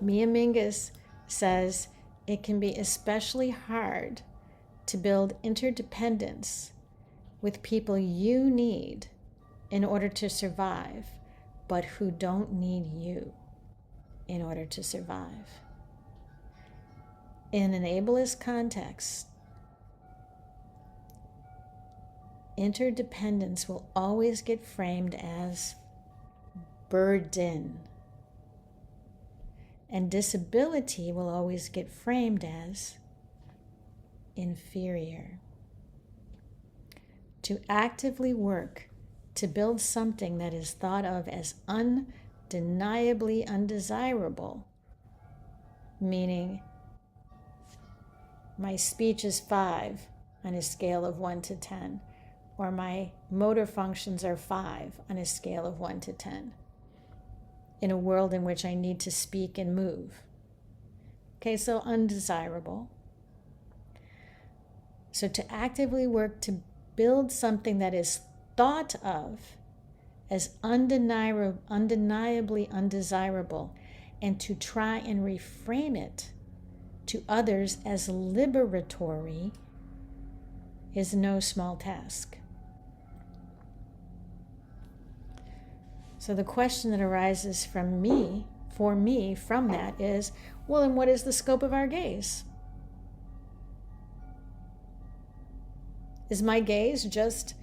Mia Mingus says it can be especially hard to build interdependence with people you need in order to survive, but who don't need you in order to survive. In an ableist context, interdependence will always get framed as burden, and disability will always get framed as inferior. To actively work to build something that is thought of as undeniably undesirable, meaning my speech is 5 on a scale of 1 to 10, or my motor functions are 5 on a scale of 1 to 10, in a world in which I need to speak and move. Okay, so undesirable. So to actively work to build something that is thought of as undeniably undesirable, and to try and reframe it to others as liberatory, is no small task. So the question that arises for me from that is, well, then what is the scope of our gaze? Is my gaze just,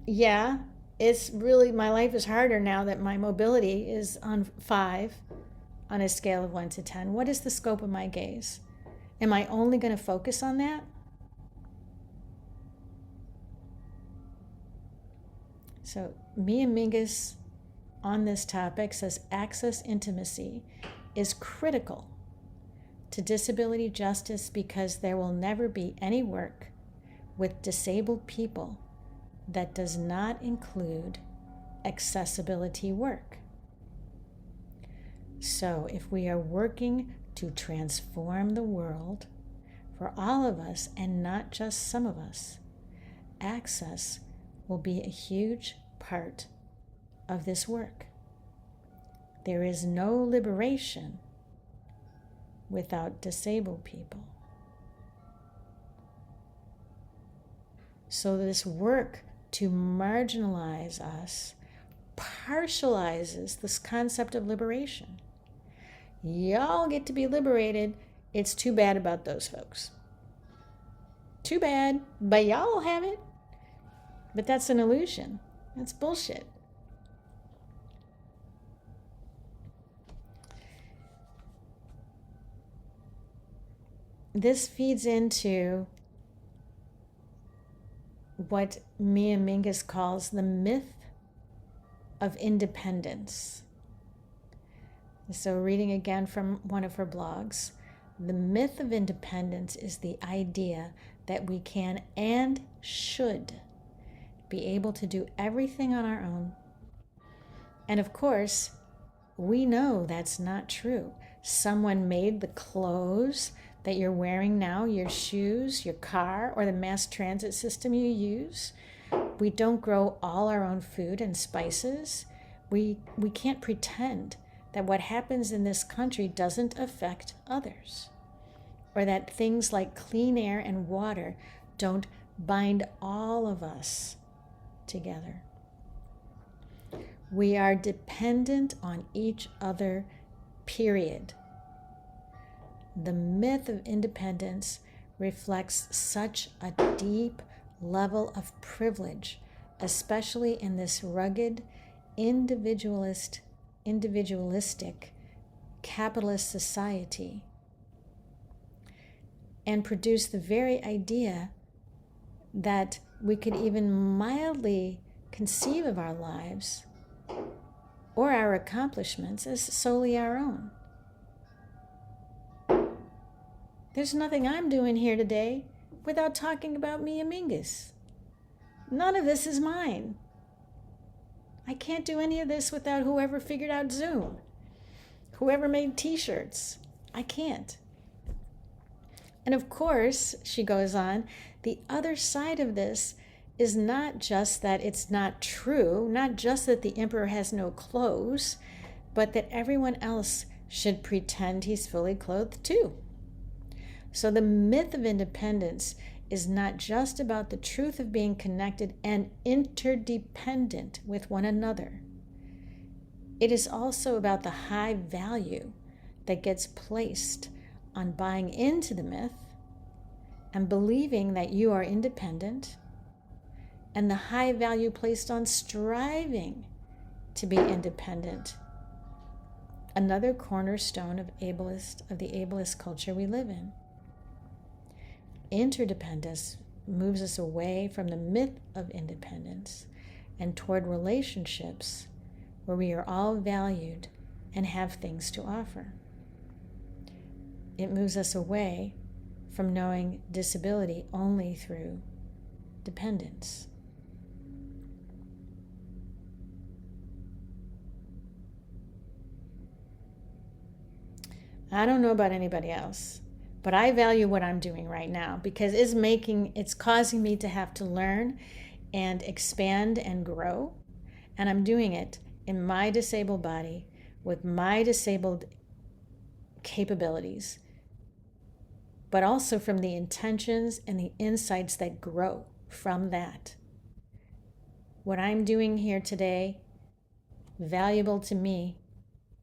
yeah, it's really, my life is harder now that my mobility is on 5 on a scale of 1 to 10. What is the scope of my gaze? Am I only going to focus on that? So Mia Mingus on this topic says access intimacy is critical to disability justice because there will never be any work with disabled people that does not include accessibility work. So if we are working to transform the world for all of us and not just some of us, access will be a huge part of this work. There is no liberation without disabled people. So this work to marginalize us partializes this concept of liberation. Y'all get to be liberated. It's too bad about those folks. Too bad, but y'all have it. But that's an illusion. That's bullshit. This feeds into what Mia Mingus calls the myth of independence. So reading again from one of her blogs, the myth of independence is the idea that we can and should be able to do everything on our own. And of course, we know that's not true. Someone made the clothes that you're wearing now, your shoes, your car, or the mass transit system you use. We don't grow all our own food and spices. We can't pretend that what happens in this country doesn't affect others, or that things like clean air and water don't bind all of us together. We are dependent on each other, period. The myth of independence reflects such a deep level of privilege, especially in this rugged, individualistic, capitalist society, and produce the very idea that we could even mildly conceive of our lives or our accomplishments as solely our own. There's nothing I'm doing here today without talking about Mia Mingus. None of this is mine. I can't do any of this without whoever figured out Zoom, whoever made t-shirts. I can't. And of course, she goes on, the other side of this is not just that it's not true, not just that the emperor has no clothes, but that everyone else should pretend he's fully clothed too. So the myth of independence is not just about the truth of being connected and interdependent with one another. It is also about the high value that gets placed on buying into the myth and believing that you are independent, and the high value placed on striving to be independent. Another cornerstone of the ableist culture we live in. Interdependence moves us away from the myth of independence and toward relationships where we are all valued and have things to offer. It moves us away from knowing disability only through dependence. I don't know about anybody else, but I value what I'm doing right now because it's causing me to have to learn and expand and grow. And I'm doing it in my disabled body with my disabled capabilities, but also from the intentions and the insights that grow from that. What I'm doing here today, valuable to me,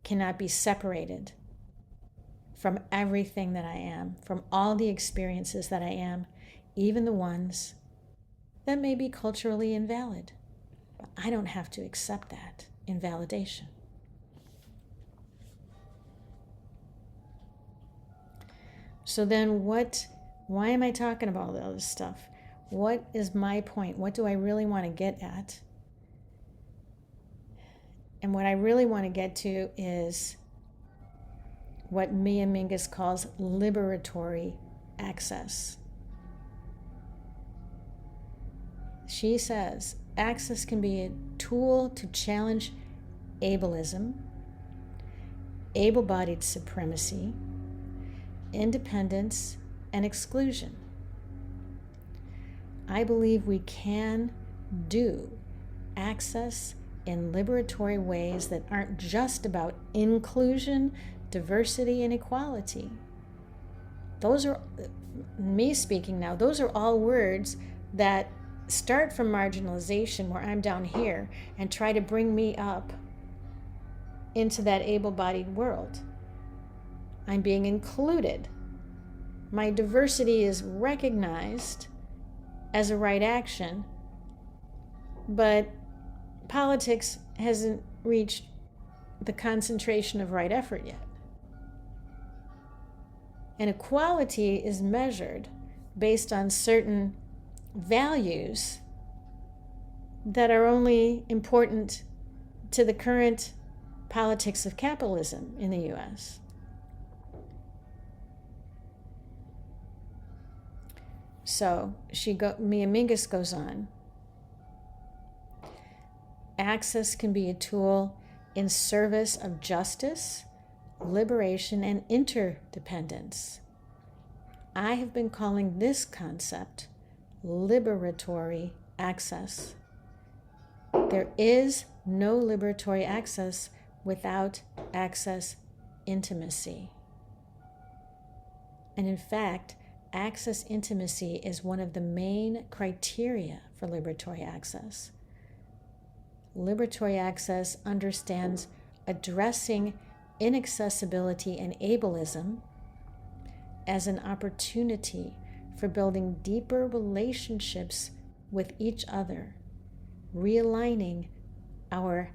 cannot be separated from everything that I am, from all the experiences that I am, even the ones that may be culturally invalid. But I don't have to accept that invalidation. So then why am I talking about all this stuff? What is my point? What do I really want to get at? And what I really want to get to is what Mia Mingus calls liberatory access. She says access can be a tool to challenge ableism, able-bodied supremacy, independence, and exclusion. I believe we can do access in liberatory ways that aren't just about inclusion, diversity, and equality. Those are, me speaking now, those are all words that start from marginalization, where I'm down here, and try to bring me up into that able-bodied world. I'm being included. My diversity is recognized as a right action, but politics hasn't reached the concentration of right effort yet. And equality is measured based on certain values that are only important to the current politics of capitalism in the US. So Mia Mingus goes on. Access can be a tool in service of justice, liberation, and interdependence. I have been calling this concept liberatory access. There is no liberatory access without access intimacy. And in fact, access intimacy is one of the main criteria for liberatory access. Liberatory access understands addressing inaccessibility and ableism as an opportunity for building deeper relationships with each other, realigning our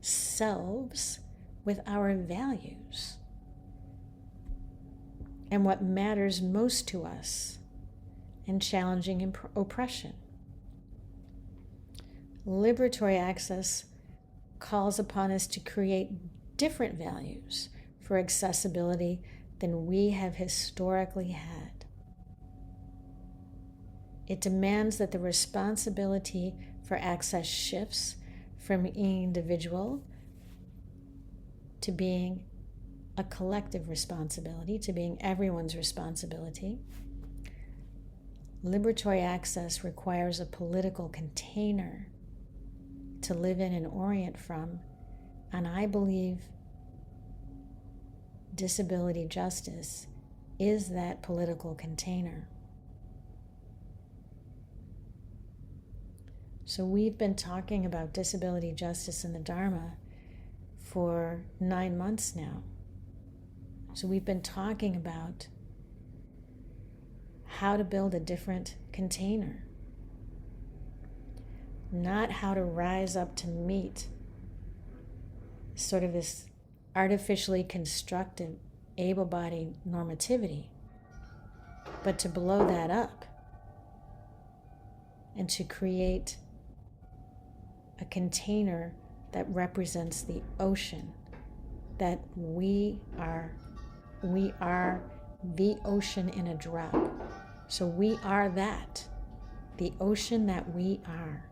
selves with our values and what matters most to us, and challenging oppression. Liberatory access calls upon us to create different values for accessibility than we have historically had. It demands that the responsibility for access shifts from being individual to being a collective responsibility, to being everyone's responsibility. Liberatory access requires a political container to live in and orient from, and I believe disability justice is that political container. So we've been talking about disability justice in the Dharma for 9 months now. So we've been talking about how to build a different container, not how to rise up to meet sort of this artificially constructed able-bodied normativity, but to blow that up and to create a container that represents the ocean, that we are the ocean in a drop. So we are that, the ocean that we are.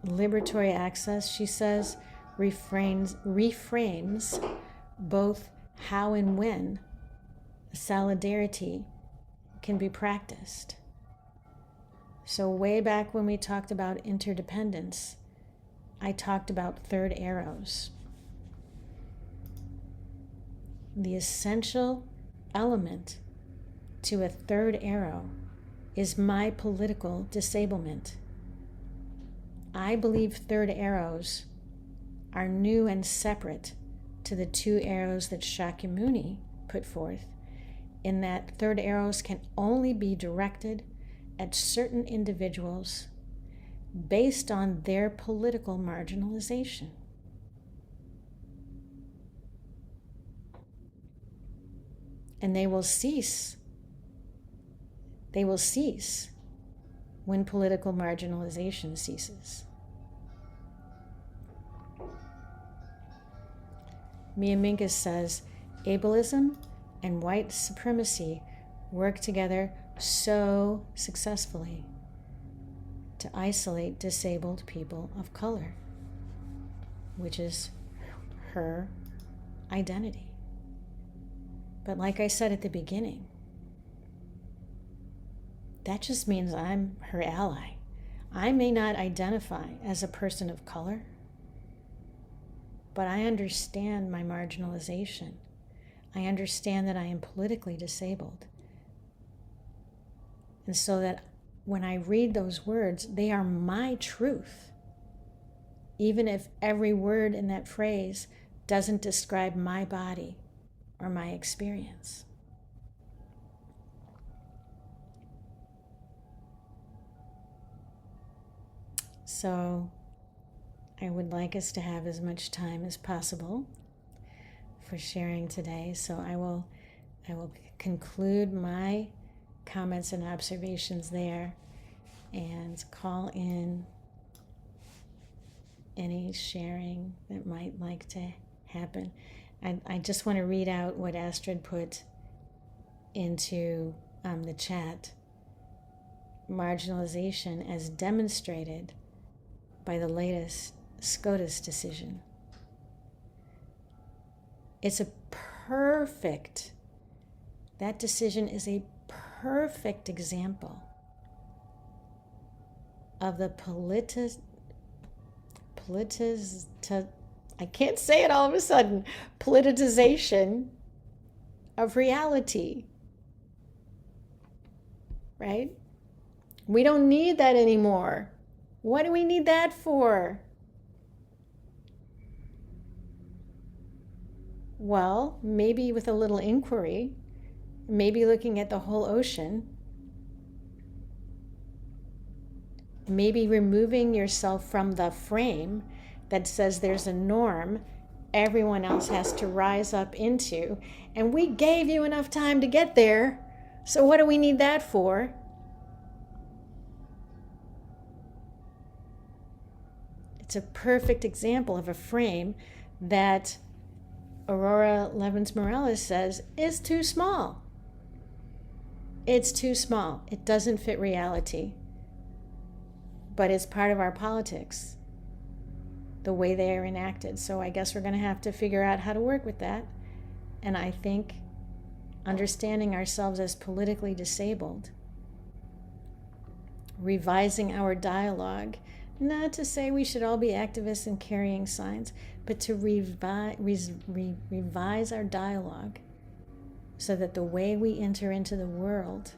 Liberatory access, she says, reframes both how and when solidarity can be practiced. So way back when we talked about interdependence, I talked about third arrows. The essential element to a third arrow is my political disablement. I believe third arrows are new and separate to the 2 arrows that Shakyamuni put forth, in that third arrows can only be directed at certain individuals based on their political marginalization. And they will cease. They will cease when political marginalization ceases. Mia Minkus says, ableism and white supremacy work together so successfully to isolate disabled people of color, which is her identity. But like I said at the beginning, that just means I'm her ally. I may not identify as a person of color, but I understand my marginalization. I understand that I am politically disabled. And so that when I read those words, they are my truth. Even if every word in that phrase doesn't describe my body or my experience. So I would like us to have as much time as possible for sharing today. So I will conclude my comments and observations there and call in any sharing that might like to happen. I just want to read out what Astrid put into the chat. Marginalization as demonstrated by the latest SCOTUS decision. It's that decision is a perfect example of the I can't say it all of a sudden, politicization of reality, right? We don't need that anymore. What do we need that for? Well, maybe with a little inquiry, maybe looking at the whole ocean, maybe removing yourself from the frame that says there's a norm everyone else has to rise up into, and we gave you enough time to get there, so what do we need that for? It's a perfect example of a frame that Aurora Levins-Morales says is too small. It's too small. It doesn't fit reality. But it's part of our politics, the way they are enacted. So I guess we're going to have to figure out how to work with that. And I think understanding ourselves as politically disabled, revising our dialogue, not to say we should all be activists and carrying signs, but to revise our dialogue so that the way we enter into the world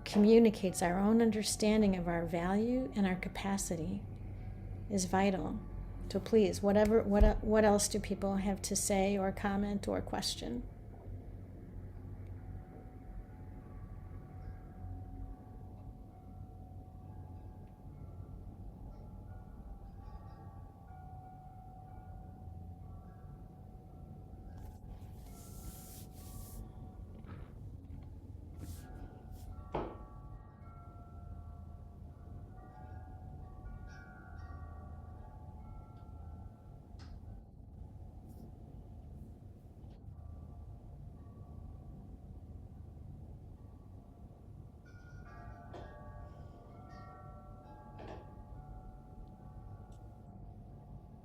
communicates our own understanding of our value and our capacity is vital. So please, what else do people have to say or comment or question?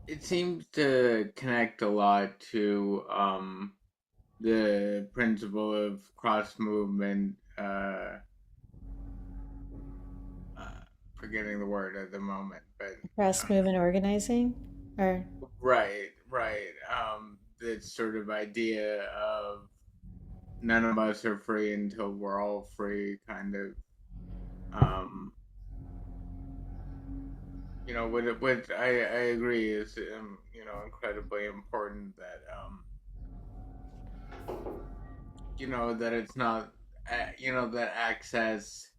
It seems to connect a lot to the principle of cross movement. Uh, Forgetting the word at the moment, but Cross um, movement organizing? Or, right. This sort of idea of none of us are free until we're all free, kind of. Um, what I agree is incredibly important that that it's not that access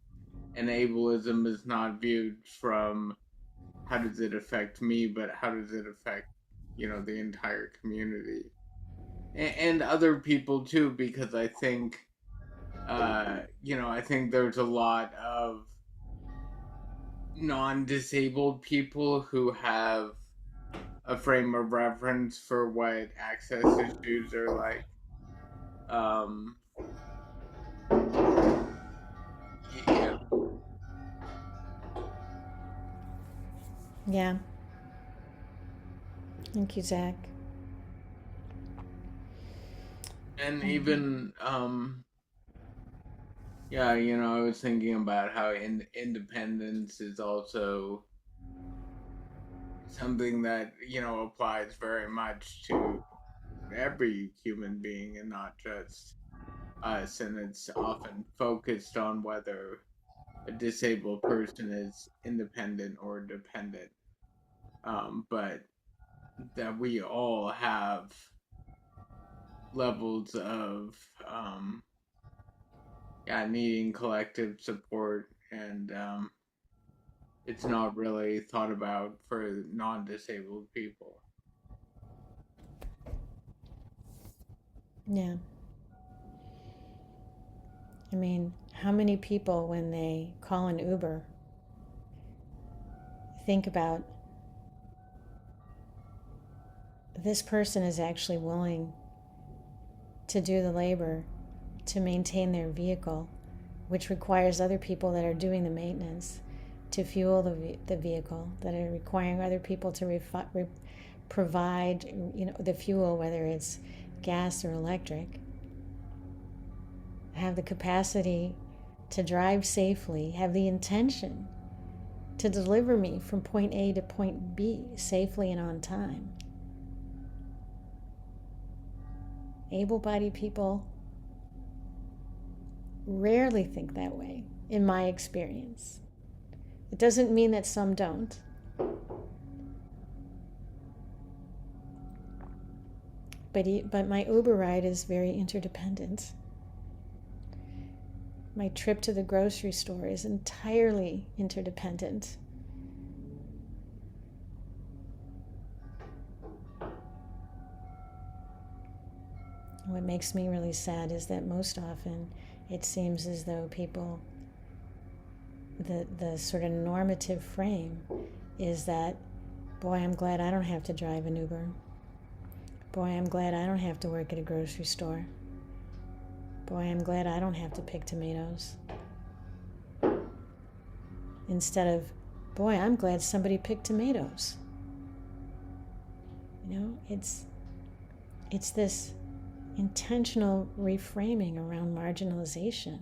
and ableism is not viewed from how does it affect me, but how does it affect the entire community and other people too, because I think there's a lot of non-disabled people who have a frame of reference for what access issues are like. Um, yeah, yeah. Thank you, Zach. and even yeah, I was thinking about how independence is also something that applies very much to every human being and not just us, and it's often focused on whether a disabled person is independent or dependent, but that we all have levels of yeah, needing collective support, and it's not really thought about for non-disabled people. Yeah. I mean, how many people, when they call an Uber, think about this person is actually willing to do the labor to maintain their vehicle, which requires other people that are doing the maintenance to fuel the vehicle, that are requiring other people to provide the fuel, whether it's gas or electric, have the capacity to drive safely, have the intention to deliver me from point A to point B safely and on time. Able-bodied people rarely think that way, in my experience. It doesn't mean that some don't, but my Uber ride is very interdependent. My trip to the grocery store is entirely interdependent. What makes me really sad is that most often it seems as though people, the sort of normative frame is that, boy, I'm glad I don't have to drive an Uber. Boy, I'm glad I don't have to work at a grocery store. Boy, I'm glad I don't have to pick tomatoes. Instead of, boy, I'm glad somebody picked tomatoes. It's this intentional reframing around marginalization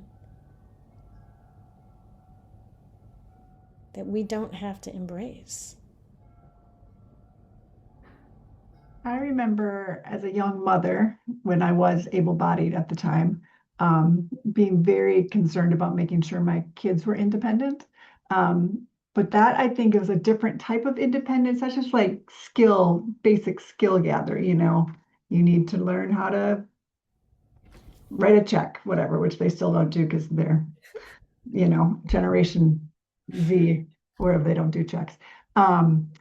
that we don't have to embrace. I remember as a young mother, when I was able-bodied at the time, being very concerned about making sure my kids were independent. But that I think is a different type of independence. That's just like basic skill gather. You need to learn how to write a check, whatever, which they still don't do because they're Generation Z, wherever they don't do checks. Um,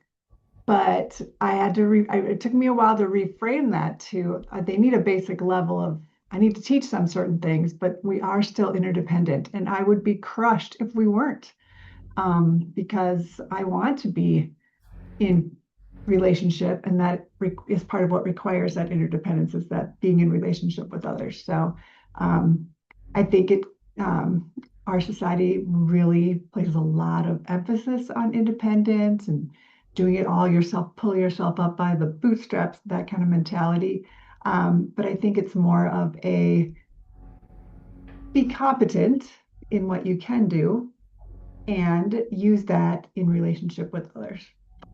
but it took me a while to reframe that to they need a basic level of, I need to teach them certain things, but we are still interdependent. And I would be crushed if we weren't, because I want to be in relationship, and that is part of what requires that interdependence, is that being in relationship with others. So um, I think um, our society really places a lot of emphasis on independence and doing it all yourself, pull yourself up by the bootstraps, that kind of mentality. But I think it's more of a be competent in what you can do and use that in relationship with others,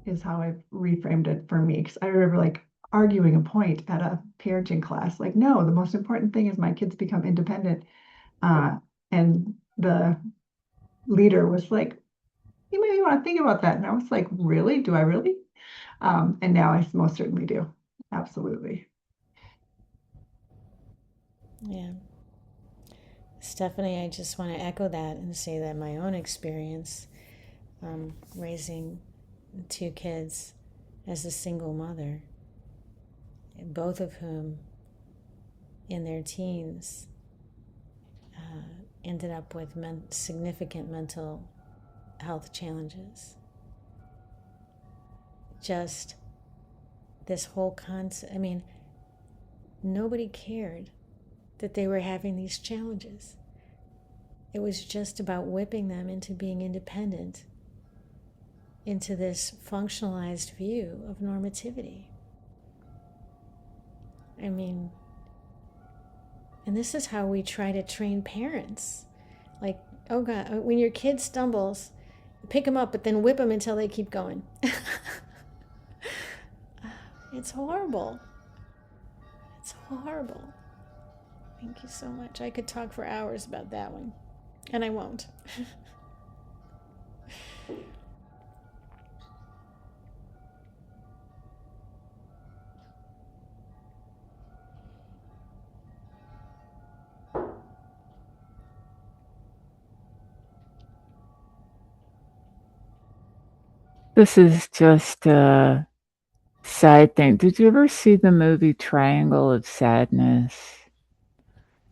is how I've reframed it for me. Because I remember like arguing a point at a parenting class, like, no, the most important thing is my kids become independent. And the leader was like, you maybe want to think about that. And I was like, really? Do I really? And now I most certainly do. Absolutely. Yeah. Stephanie, I just want to echo that and say that my own experience raising two kids as a single mother, both of whom in their teens ended up with significant mental health challenges. Just this whole concept, I mean, nobody cared that they were having these challenges. It was just about whipping them into being independent, into this functionalized view of normativity. I mean, and this is how we try to train parents. Like, oh God, when your kid stumbles, pick them up, but then whip them until they keep going. It's horrible. It's horrible. Thank you so much. I could talk for hours about that one, and I won't. This is just a side thing. Did you ever see the movie Triangle of Sadness?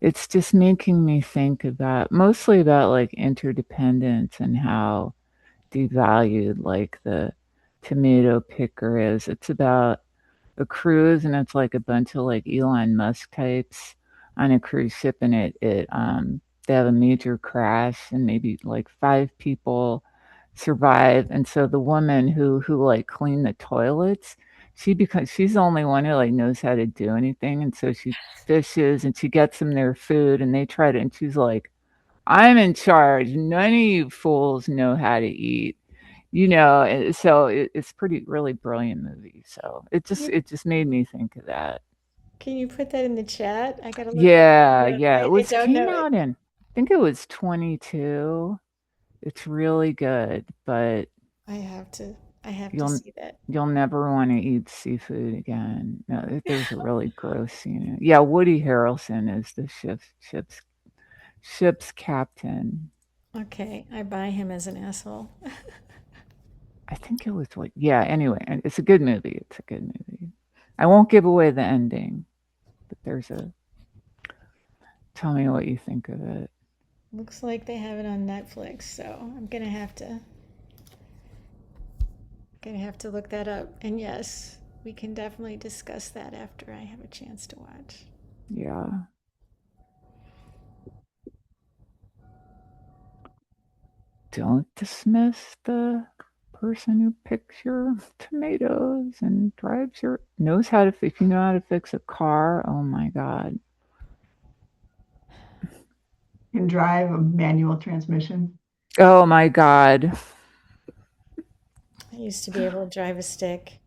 It's just making me think about mostly about like interdependence and how devalued like the tomato picker is. It's about a cruise and it's like a bunch of like Elon Musk types on a cruise ship and it they have a major crash and maybe like 5 people survive. And so the woman who like cleaned the toilets, she's the only one who like knows how to do anything. And so she fishes and she gets them their food and they try to and she's like, I'm in charge. None of you fools know how to eat. So it's pretty really brilliant movie. So it just made me think of that. Can you put that in the chat? I gotta look that Yeah, up. yeah. I, It I was don't came know it. out in I think it was 22. It's really good, but I have to. I have to you'll see that. you'll never want to eat seafood again. No, there's a really gross scene. Yeah, Woody Harrelson is the ship's captain. Okay, I buy him as an asshole. I think it was like yeah. Anyway, and it's a good movie. It's a good movie. I won't give away the ending, but there's a. Tell me what you think of it. Looks like they have it on Netflix, so I'm gonna have to look that up. And yes, we can definitely discuss that after I have a chance to watch. Yeah. Don't dismiss the person who picks your tomatoes and drives your knows how to if you know how to fix a car. Oh my god. Can drive a manual transmission. Oh my god. I used to be able to drive a stick.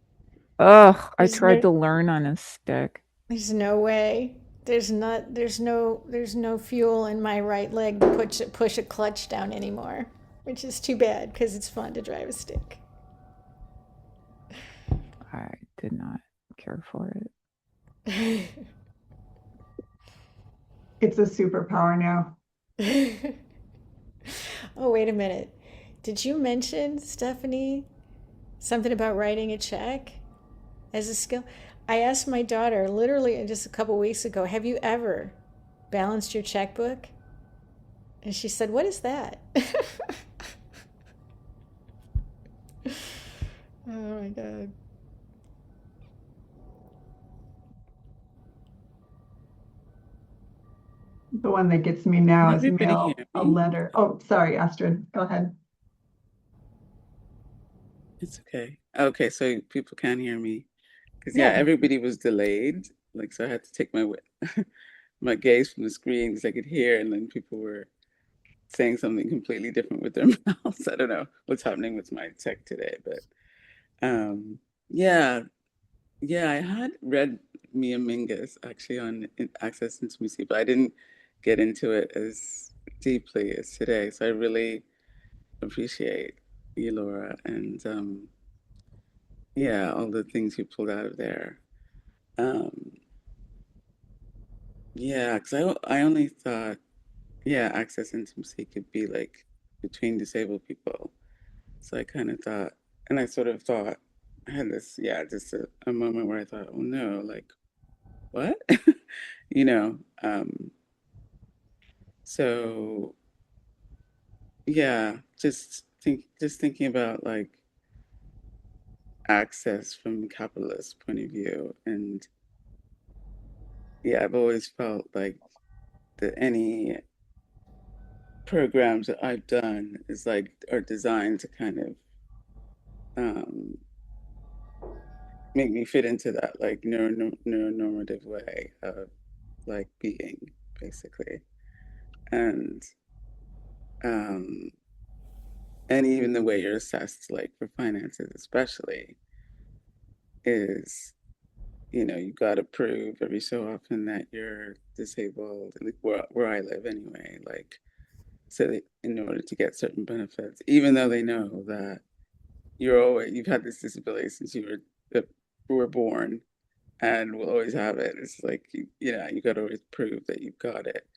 Ugh, I There's tried no to learn on a stick. there's no way. There's no fuel in my right leg to push a clutch down anymore, which is too bad because it's fun to drive a stick. I did not care for it. It's a superpower now. Oh, wait a minute. Did you mention, Stephanie, something about writing a check as a skill? I asked my daughter literally just a couple weeks ago, have you ever balanced your checkbook? And she said, what is that? Oh my God. The one that gets me now Can is everybody hear mail a me? letter. Oh, sorry, Astrid. Go ahead. It's okay. Okay, so people can't hear me. Because yeah, Yeah. everybody was delayed. Like, so I had to take my my gaze from the screen because I could hear, and then people were saying something completely different with their mouths. I don't know what's happening with my tech today, but um, yeah, yeah, I had read Mia Mingus actually on Access Intimacy, but I didn't get into it as deeply as today. So I really appreciate you, Laura, and yeah, all the things you pulled out of there. Um, yeah, because I only thought, yeah, access intimacy could be like between disabled people. So I kind of thought, and I sort of thought, I had this, yeah, just a moment where I thought, oh no, like, what? You know, so yeah, just thinking about like access from a capitalist point of view. And yeah, I've always felt like that any programs that I've done is like are designed to kind of um, make me fit into that like neuronormative way of like being basically, and um, and even the way you're assessed like for finances especially is you got to prove every so often that you're disabled, like where I live anyway, like so that in order to get certain benefits, even though they know that you've had this disability since you were born and will always have it. It's like you got to always prove that you've got it,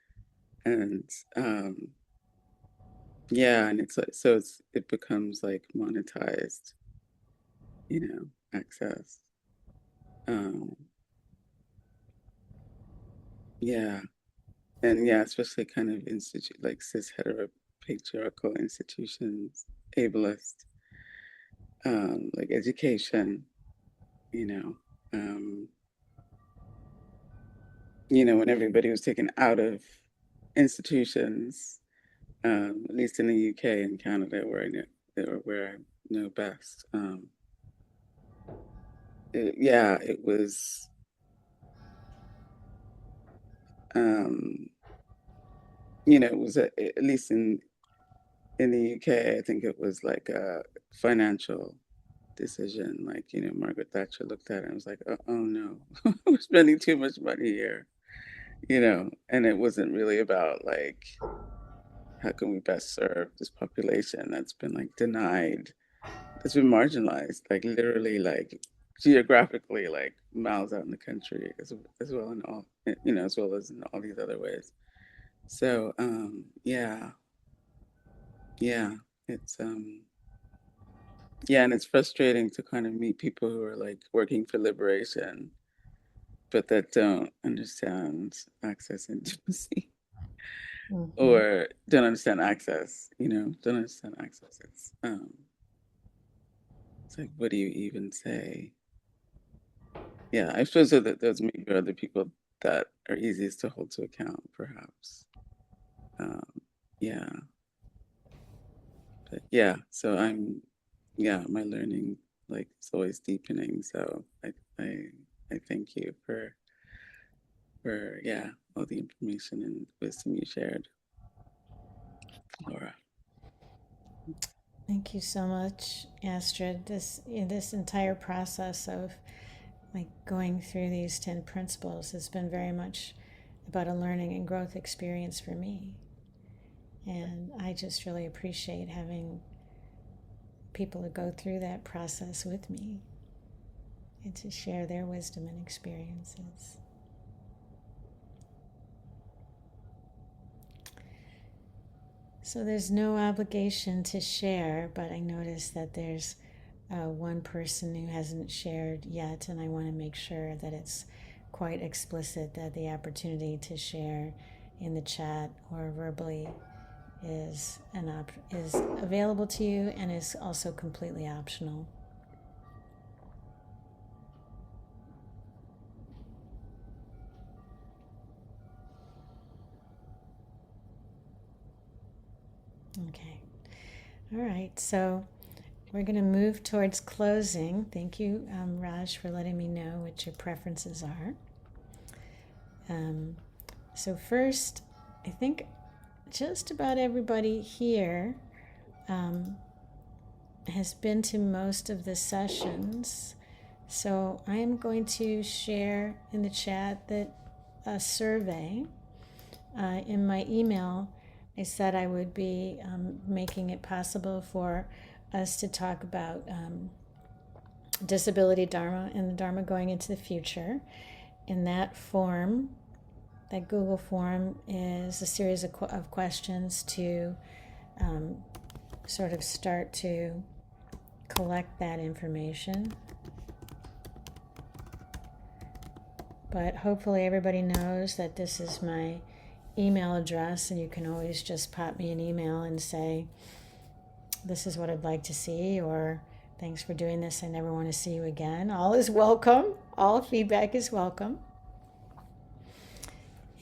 and yeah, and it's like so it becomes like monetized, access. Um, yeah, and yeah, especially kind of like cis hetero patriarchal institutions, ableist, like education, you know. Um, when everybody was taken out of institutions, at least in the UK and Canada, where I know best. Yeah, it was, um, it was at least in the UK. I think it was like a financial decision. Like Margaret Thatcher looked at it and was like, oh no, we're spending too much money here. And it wasn't really about like how can we best serve this population that's been like denied, that's been marginalized, like literally, like geographically, like miles out in the country, as well in all, as well as in all these other ways. So, yeah, yeah, it's yeah, and it's frustrating to kind of meet people who are like working for liberation, but that don't understand access intimacy Mhm. or don't understand access, don't understand access. It's like, what do you even say? Yeah, I suppose that those maybe are the people that are easiest to hold to account, perhaps. Um, yeah, but yeah, so yeah, my learning like is always deepening. So I thank you for yeah all the information and wisdom you shared, Laura. Thank you so much, Astrid. This entire process of like going through these 10 principles has been very much about a learning and growth experience for me. And I just really appreciate having people to go through that process with me and to share their wisdom and experiences. So there's no obligation to share, but I noticed that there's one person who hasn't shared yet, and I want to make sure that it's quite explicit that the opportunity to share in the chat or verbally is available to you and is also completely optional. Okay. All right. So we're going to move towards closing. Thank you, Raj, for letting me know what your preferences are. So first, I think just about everybody here has been to most of the sessions. So I am going to share in the chat that a survey. In my email, I said I would be making it possible for us to talk about disability Dharma and the Dharma going into the future. In that form, that Google form is a series of questions to sort of start to collect that information. But hopefully everybody knows that this is my email address, and you can always just pop me an email and say, this is what I'd like to see, or thanks for doing this, I never want to see you again. All is welcome. All feedback is welcome.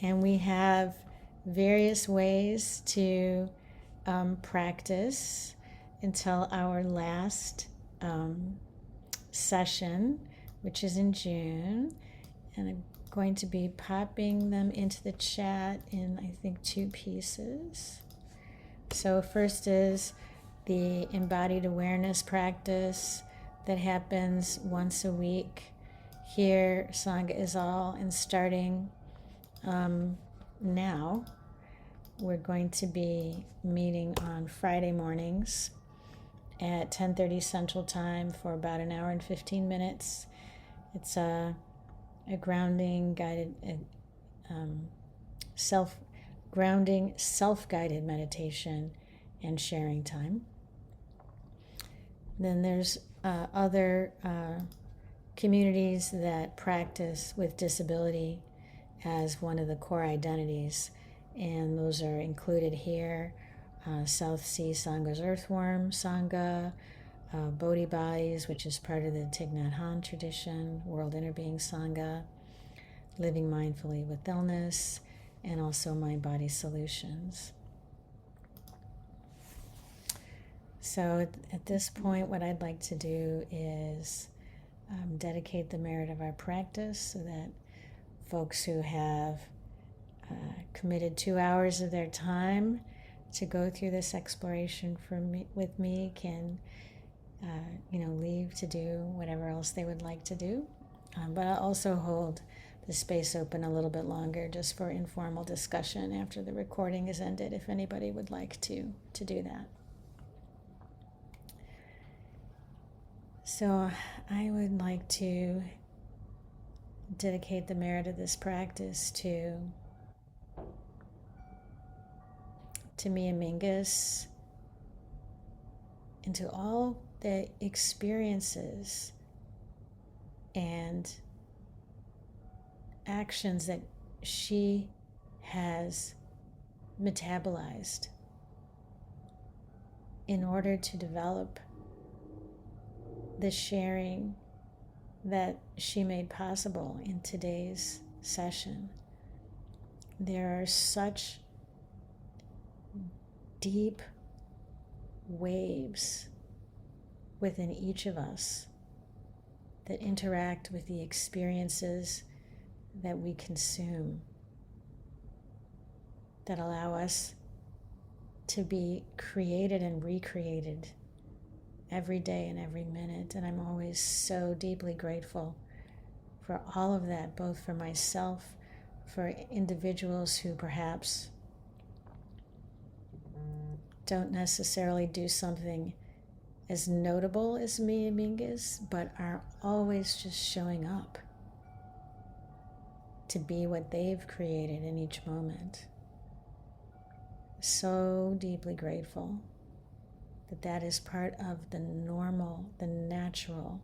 And we have various ways to practice until our last session, which is in June. And I'm going to be popping them into the chat in, I think, 2 pieces. So first is the embodied awareness practice that happens once a week. Here, Sangha is all, and starting now, we're going to be meeting on Friday mornings at 10:30 Central Time for about an hour and 15 minutes. It's a grounding guided self-grounding self-guided meditation and sharing time. Then there's other communities that practice with disability as one of the core identities, and those are included here. South Sea Sangha's Earthworm Sangha, Bodhi Bodies, which is part of the Thich Nhat Hanh tradition, World Interbeing Sangha, Living Mindfully with Illness, and also Mind Body Solutions. So at this point, what I'd like to do is dedicate the merit of our practice so that folks who have committed 2 hours of their time to go through this exploration with me can leave to do whatever else they would like to do. But I'll also hold the space open a little bit longer just for informal discussion after the recording is ended, if anybody would like to do that. So I would like to dedicate the merit of this practice to Mia Mingus and to all the experiences and actions that she has metabolized in order to develop the sharing that she made possible in today's session. There are such deep waves within each of us that interact with the experiences that we consume, that allow us to be created and recreated every day and every minute. And I'm always so deeply grateful for all of that, both for myself, for individuals who perhaps don't necessarily do something as notable as me and Mingus, but are always just showing up to be what they've created in each moment. So deeply grateful that that is part of the normal, the natural,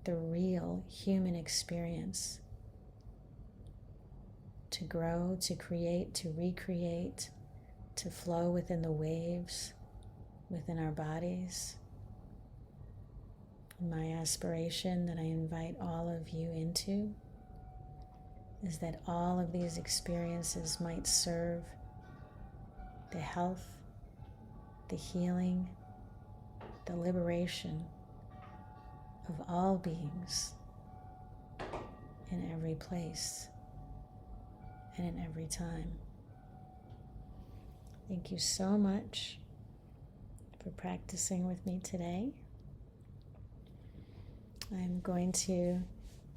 the real human experience. To grow, to create, to recreate, to flow within the waves, within our bodies. And my aspiration that I invite all of you into is that all of these experiences might serve the health, the healing, the liberation of all beings in every place and in every time. Thank you so much for practicing with me today. I'm going to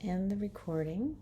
end the recording